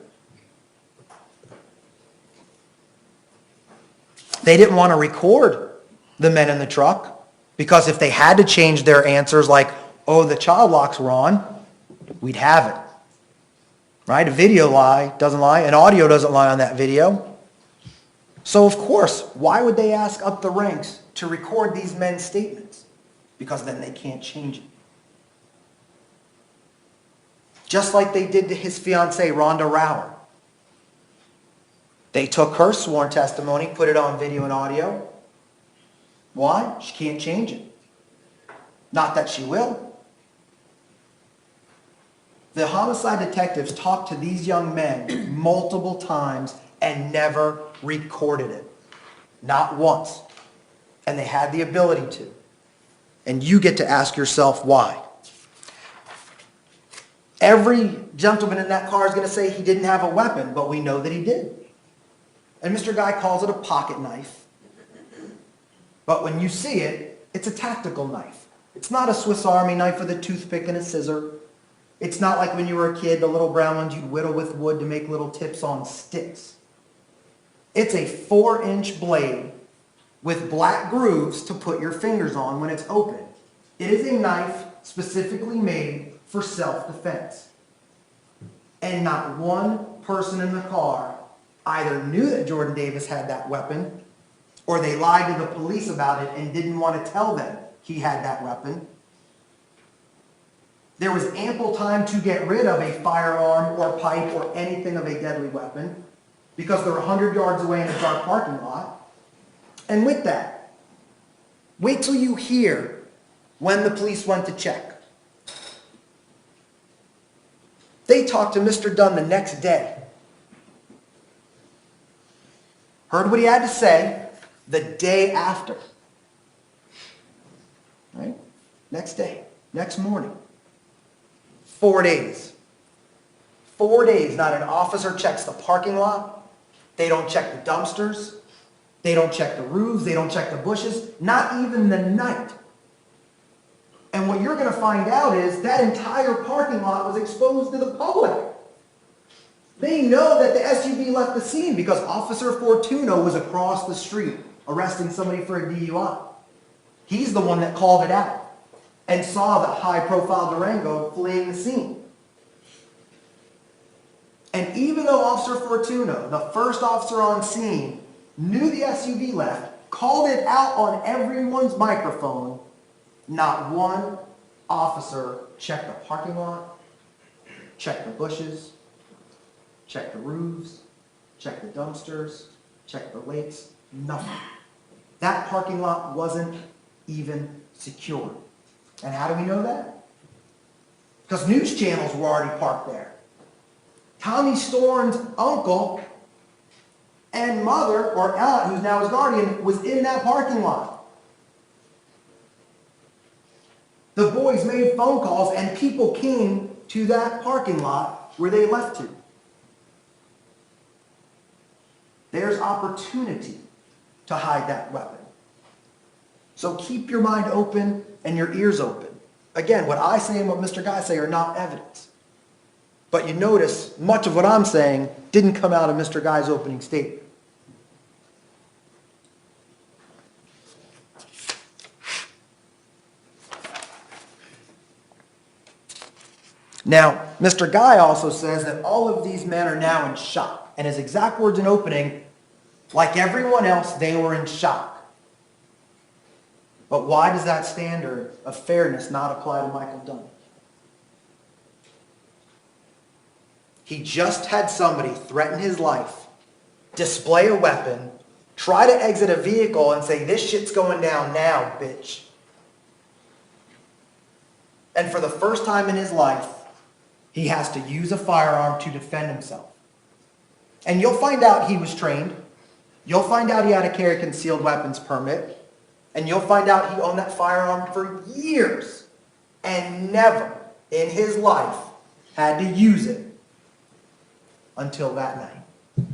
They didn't want to record the men in the truck because if they had to change their answers like, "Oh, the child locks were on," we'd have it. Right? A video doesn't lie. An audio doesn't lie on that video. So of course, why would they ask up the ranks to record these men's statements? Because then they can't change it. Just like they did to his fiancée, Rhonda Rower. They took her sworn testimony, put it on video and audio. Why? She can't change it. Not that she will. The homicide detectives talked to these young men multiple times and never recorded it. Not once. And they had the ability to. And you get to ask yourself why. Every gentleman in that car is going to say he didn't have a weapon, but we know that he did. And Mr. Guy calls it a pocket knife. But when you see it, it's a tactical knife. It's not a Swiss Army knife with a toothpick and a scissor. It's not like when you were a kid, the little brown ones you'd whittle with wood to make little tips on sticks. It's a 4-inch blade with black grooves to put your fingers on when it's open. It is a knife specifically made for self-defense. And not one person in the car either knew that Jordan Davis had that weapon, or they lied to the police about it and didn't want to tell them he had that weapon. There was ample time to get rid of a firearm or pipe or anything of a deadly weapon because they're 100 yards away in a dark parking lot. And with that, wait till you hear when the police went to check. They talked to Mr. Dunn the next day. Heard what he had to say. the day after. Right? Next day, next morning. 4 days. 4 days, not an officer checks the parking lot. They don't check the dumpsters. They don't check the roofs. They don't check the bushes. Not even the night. And what you're going to find out is that entire parking lot was exposed to the public. They know that the SUV left the scene because Officer Fortuno was across the street arresting somebody for a DUI. He's the one that called it out and saw the high-profile Durango fleeing the scene. And even though Officer Fortuno, the first officer on scene, knew the SUV left, called it out on everyone's microphone, not one officer checked the parking lot, checked the bushes, checked the roofs, checked the dumpsters, checked the lakes, nothing. That parking lot wasn't even secure. And how do we know that? Because news channels were already parked there. Tommy Storn's uncle and mother, or aunt, who's now his guardian, was in that parking lot. The boys made phone calls and people came to that parking lot where they left to. There's opportunity to hide that weapon. So keep your mind open and your ears open. Again, what I say and what Mr. Guy say are not evidence. But you notice much of what I'm saying didn't come out of Mr. Guy's opening statement. Now, Mr. Guy also says that all of these men are now in shock. And his exact words in opening, like everyone else, they were in shock. But why does that standard of fairness not apply to Michael Dunn? He just had somebody threaten his life, display a weapon, try to exit a vehicle and say, "This shit's going down now, bitch." And for the first time in his life, he has to use a firearm to defend himself. And you'll find out he was trained. You'll find out he had a carry concealed weapons permit. And you'll find out he owned that firearm for years and never in his life had to use it until that night.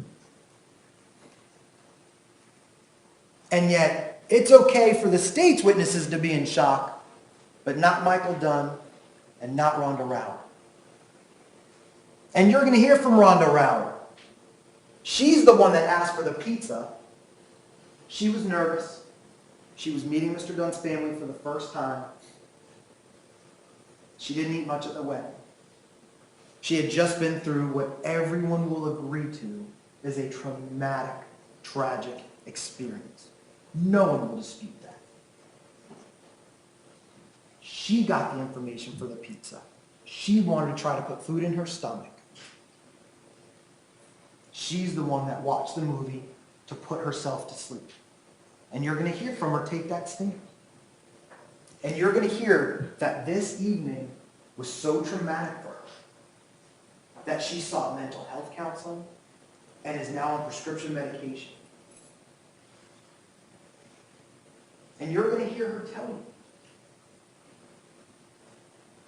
And yet, it's okay for the state's witnesses to be in shock, but not Michael Dunn and not Rhonda Rauer. And you're going to hear from Rhonda Rauer. She's the one that asked for the pizza. She was nervous. She was meeting Mr. Dunn's family for the first time. She didn't eat much at the wedding. She had just been through what everyone will agree to is a traumatic, tragic experience. No one will dispute that. She got the information for the pizza. She wanted to try to put food in her stomach. She's the one that watched the movie to put herself to sleep. And you're going to hear from her take that stand. And you're going to hear that this evening was so traumatic for her that she sought mental health counseling and is now on prescription medication. And you're going to hear her tell you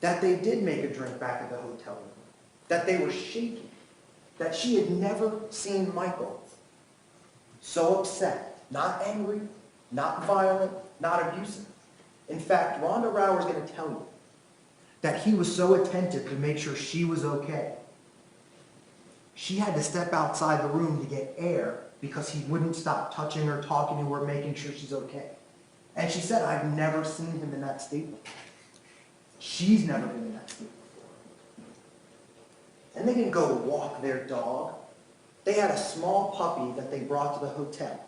that they did make a drink back at the hotel room, that they were shaking, that she had never seen Michael so upset, not angry, not violent, not abusive. In fact, Rhonda Rauer is going to tell you that he was so attentive to make sure she was okay. She had to step outside the room to get air because he wouldn't stop touching her, talking to her, making sure she's okay. And she said, "I've never seen him in that state before." She's never been in that state before. And they didn't go walk their dog. They had a small puppy that they brought to the hotel.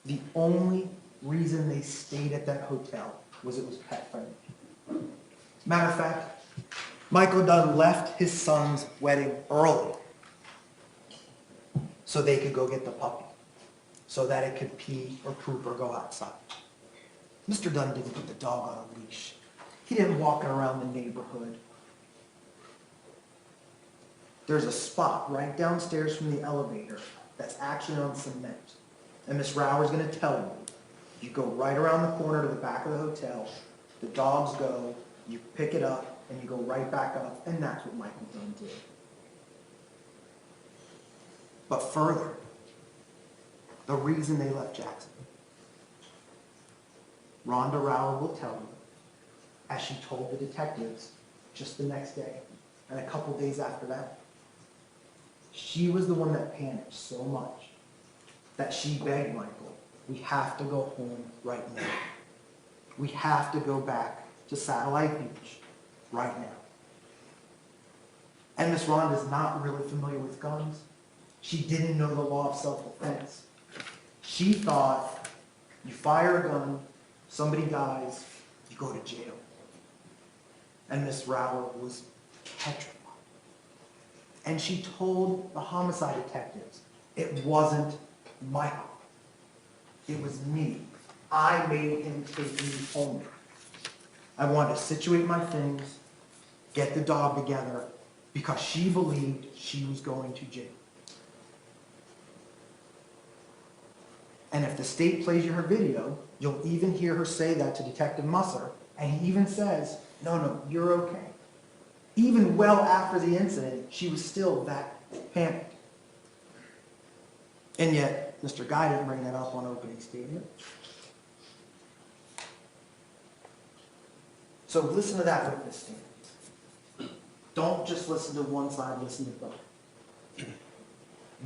The only reason they stayed at that hotel was it was pet friendly. Matter of fact, Michael Dunn left his son's wedding early so they could go get the puppy, so that it could pee or poop or go outside. Mr. Dunn didn't put the dog on a leash. He didn't walk it around the neighborhood. There's a spot right downstairs from the elevator that's actually on cement. And Miss Rauer's going to tell you You go right around the corner to the back of the hotel, the dogs go, you pick it up, and you go right back up, and that's what Michael Dunn did. But further, the reason they left Jackson. Rhonda Rauer will tell you, as she told the detectives just the next day, and a couple days after that, she was the one that panicked so much that she begged Michael, we have to go home right now. We have to go back to Satellite Beach right now. And Miss Rhonda's not really familiar with guns. She didn't know the law of self-defense. She thought, you fire a gun, somebody dies, you go to jail. And Miss Rauer was petrified. And she told the homicide detectives, it wasn't Michael. It was me. I made him take me home. I wanted to situate my things, get the dog together, because she believed she was going to jail. And if the state plays you her video, you'll even hear her say that to Detective Musser, and he even says, no, you're okay. Even well after the incident, she was still that panicked. And yet, Mr. Guy didn't bring that up on opening statement. So listen to that witness stand. Don't just listen to one side, listen to both.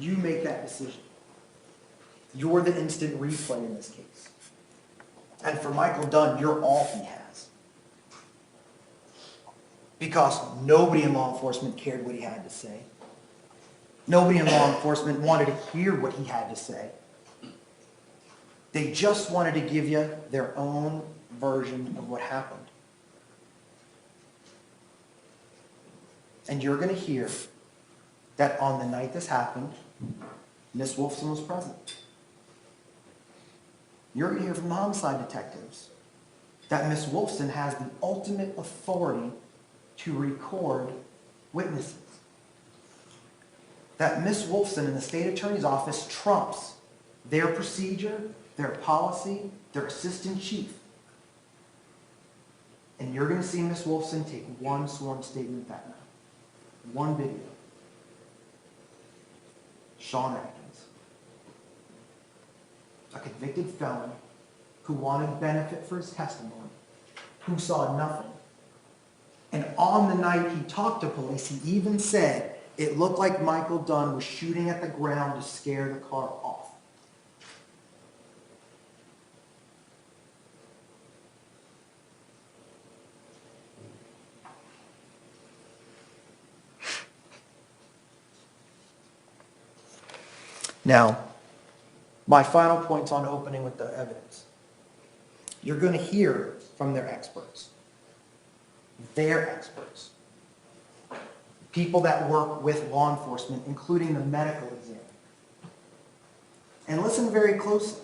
You make that decision. You're the instant replay in this case. And for Michael Dunn, you're all he has. Because nobody in law enforcement cared what he had to say. Nobody in law enforcement wanted to hear what he had to say. They just wanted to give you their own version of what happened. And you're going to hear that on the night this happened, Miss Wolfson was present. You're going to hear from the homicide detectives that Miss Wolfson has the ultimate authority to record witnesses. That Miss Wolfson in the state attorney's office trumps their procedure, their policy, their assistant chief. And you're going to see Miss Wolfson take one sworn statement that night. One video. Sean Atkins, a convicted felon who wanted benefit for his testimony, who saw nothing. And on the night he talked to police, he even said it looked like Michael Dunn was shooting at the ground to scare the car off. Now, my final points on opening with the evidence. You're going to hear from their experts. Their experts. People that work with law enforcement, including the medical examiner. And listen very closely.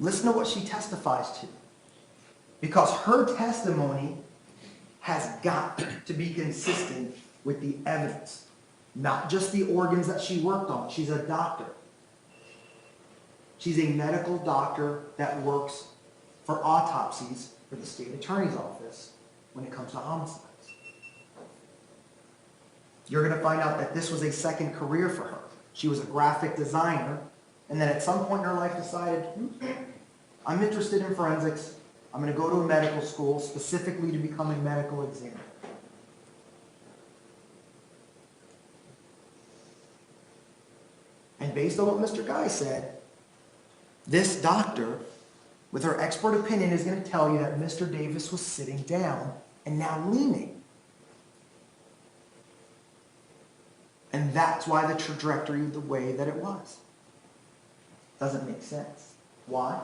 Listen to what she testifies to. Because her testimony has got to be consistent with the evidence. Not just the organs that she worked on. She's a doctor. She's a medical doctor that works for autopsies for the state attorney's office when it comes to homicides. You're going to find out that this was a second career for her. She was a graphic designer, and then at some point in her life decided, I'm interested in forensics. I'm going to go to a medical school specifically to become a medical examiner. And based on what Mr. Guy said, this doctor, with her expert opinion, is going to tell you that Mr. Davis was sitting down and now leaning. And that's why the trajectory the way that it was. Doesn't make sense. Why?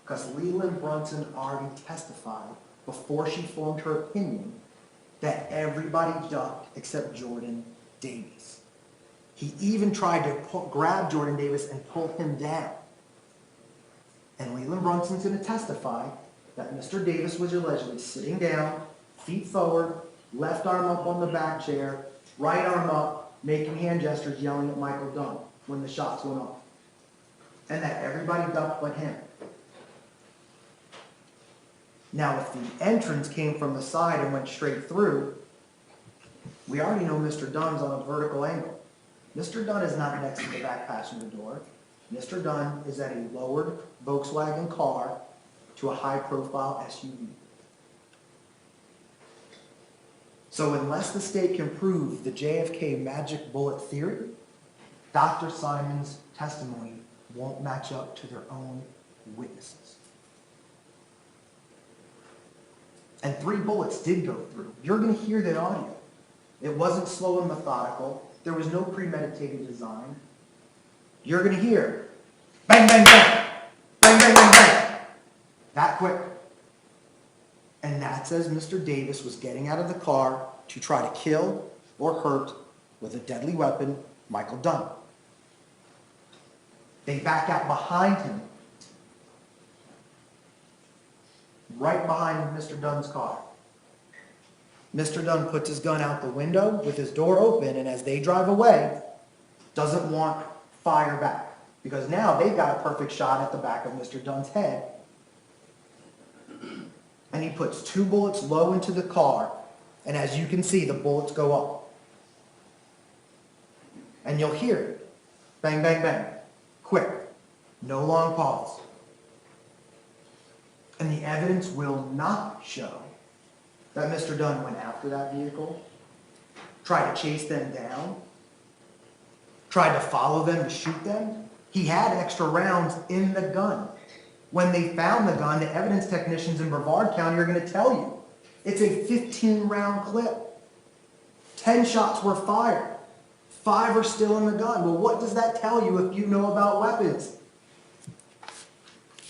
Because Leland Brunson already testified before she formed her opinion that everybody ducked except Jordan Davis. He even tried to grab Jordan Davis and pull him down. And Leland Brunson's going to testify that Mr. Davis was allegedly sitting down, feet forward, left arm up on the back chair, right arm up, making hand gestures, yelling at Michael Dunn when the shots went off. and that everybody ducked but him. Now, if the entrance came from the side and went straight through, we already know Mr. Dunn's on a vertical angle. Mr. Dunn is not next to the back passenger door. Mr. Dunn is at a lowered Volkswagen car to a high-profile SUV. So unless the state can prove the JFK magic bullet theory, Dr. Simon's testimony won't match up to their own witnesses. And 3 bullets did go through. You're going to hear the audio. It wasn't slow and methodical. There was no premeditated design. You're going to hear bang, bang, bang, bang, bang, bang, bang. That quick. And that's as Mr. Davis was getting out of the car to try to kill or hurt with a deadly weapon Michael Dunn. They back out behind him, right behind Mr. Dunn's car. Mr. Dunn puts his gun out the window with his door open, and as they drive away, doesn't want fire back, because now they've got a perfect shot at the back of Mr. Dunn's head. And he puts 2 bullets low into the car, and as you can see, the bullets go up. And you'll hear it. Bang, bang, bang. Quick. No long pause. And the evidence will not show that Mr. Dunn went after that vehicle, tried to chase them down, tried to follow them to shoot them. He had extra rounds in the gun. When they found the gun, the evidence technicians in Brevard County are going to tell you it's a 15-round clip. 10 shots were fired. 5 are still in the gun. Well, what does that tell you if you know about weapons?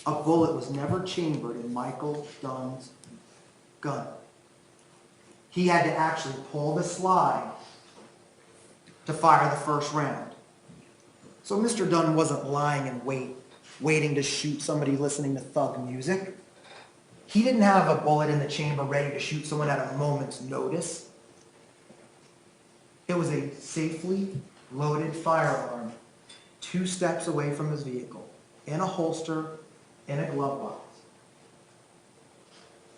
A bullet was never chambered in Michael Dunn's gun. He had to actually pull the slide to fire the first round. So Mr. Dunn wasn't lying in wait, waiting to shoot somebody listening to thug music. He didn't have a bullet in the chamber ready to shoot someone at a moment's notice. It was a safely loaded firearm 2 steps away from his vehicle, in a holster, in a glove box.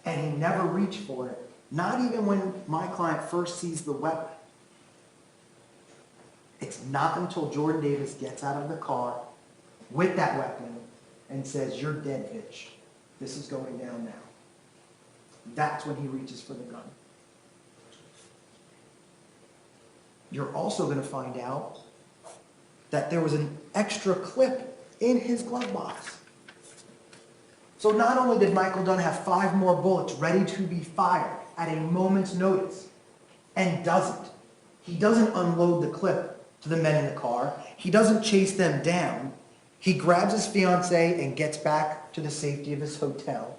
And he never reached for it, not even when my client first sees the weapon. It's not until Jordan Davis gets out of the car with that weapon and says, "You're dead, bitch. This is going down now." That's when he reaches for the gun. You're also going to find out that there was an extra clip in his glove box. So not only did Michael Dunn have 5 more bullets ready to be fired at a moment's notice, and he doesn't unload the clip to the men in the car. He doesn't chase them down. He grabs his fiancée and gets back to the safety of his hotel.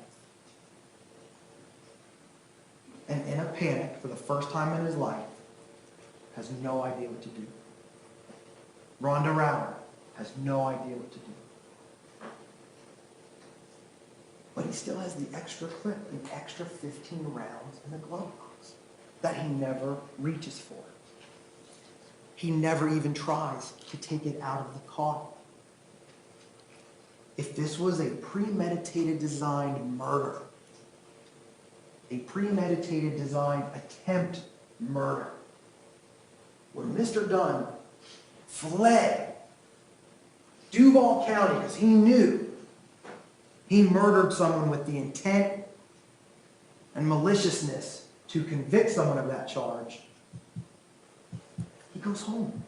And in a panic, for the first time in his life, has no idea what to do. Rhonda Rauer has no idea what to do. But he still has the extra clip, the extra 15 rounds in the glove box that he never reaches for. He never even tries to take it out of the car. If this was a premeditated designed murder, a premeditated designed attempt murder, where Mr. Dunn fled Duval County because he knew he murdered someone with the intent and maliciousness to convict someone of that charge, he goes home.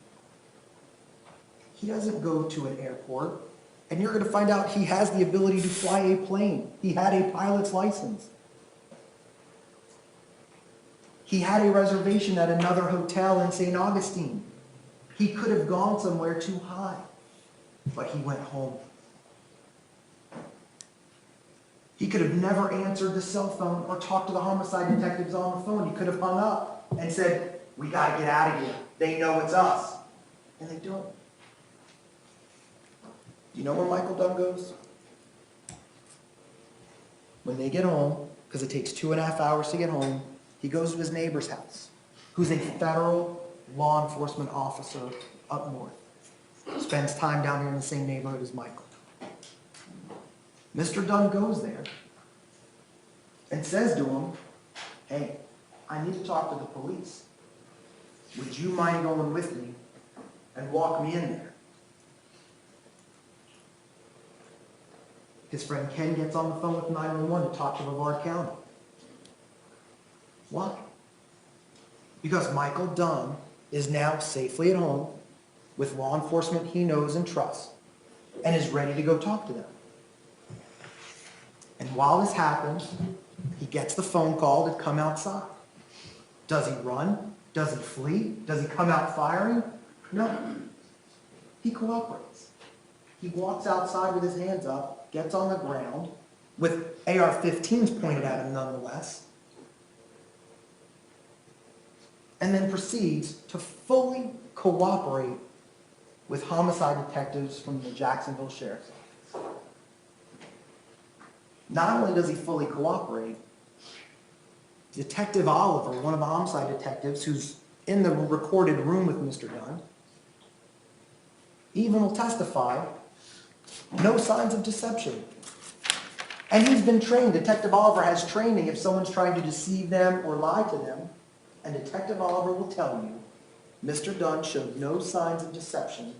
He doesn't go to an airport, and you're going to find out he has the ability to fly a plane. He had a pilot's license. He had a reservation at another hotel in St. Augustine. He could have gone somewhere too high, but he went home. He could have never answered the cell phone or talked to the homicide detectives on the phone. He could have hung up and said, "We got to get out of here. They know it's us." And they don't. Do you know where Michael Dunn goes? When they get home, because it takes 2.5 hours to get home, he goes to his neighbor's house, who's a federal law enforcement officer up north. Spends time down here in the same neighborhood as Michael. Mr. Dunn goes there and says to him, hey, I need to talk to the police. Would you mind going with me and walk me in there? His friend Ken gets on the phone with 911 to talk to Brevard County. Why? Because Michael Dunn is now safely at home with law enforcement he knows and trusts and is ready to go talk to them. And while this happens, he gets the phone call to come outside. Does he run? Does he flee? Does he come out firing? No. He cooperates. He walks outside with his hands up, gets on the ground, with AR-15s pointed at him nonetheless, and then proceeds to fully cooperate with homicide detectives from the Jacksonville Sheriff's Office. Not only does he fully cooperate, Detective Oliver, one of the homicide detectives who's in the recorded room with Mr. Dunn, even will testify, no signs of deception. And he's been trained, Detective Oliver has training if someone's trying to deceive them or lie to them, and Detective Oliver will tell you, Mr. Dunn showed no signs of deception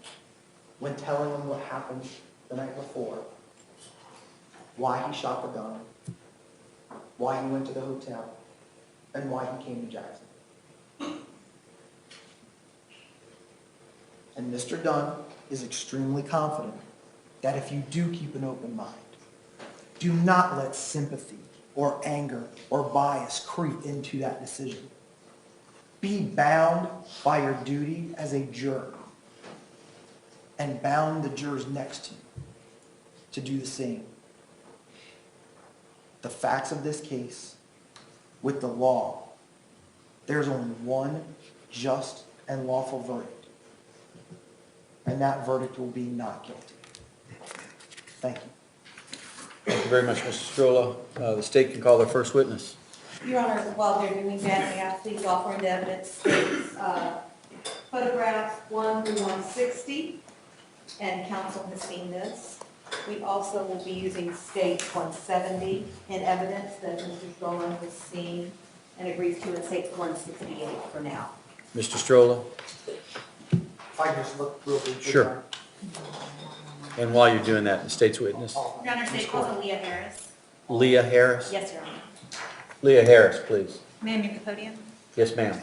when telling them what happened the night before, why he shot the gun, why he went to the hotel, and why he came to Jackson. And Mr. Dunn is extremely confident that if you do keep an open mind, do not let sympathy or anger or bias creep into that decision. Be bound by your duty as a juror and bound the jurors next to you to do the same. The facts of this case, with the law, there's only one just and lawful verdict, and that verdict will be not guilty. Thank you. Thank you very much, Mr. Strolla. The state can call their first witness. Your Honor, while they're doing that, may I please offer into evidence states photographs 1 through 160, and counsel has seen this. We also will be using states 170 in evidence that Mr. Strolla has seen and agrees to, and states 168 for now. Mr. Strolla? If I just look real briefly. Sure. And while you're doing that, the state's witness. Your Honor, state also Leah Harris. Leah Harris? Yes, Your Honor. Leah Harris, please. Ma'am, you at the podium. Yes, ma'am.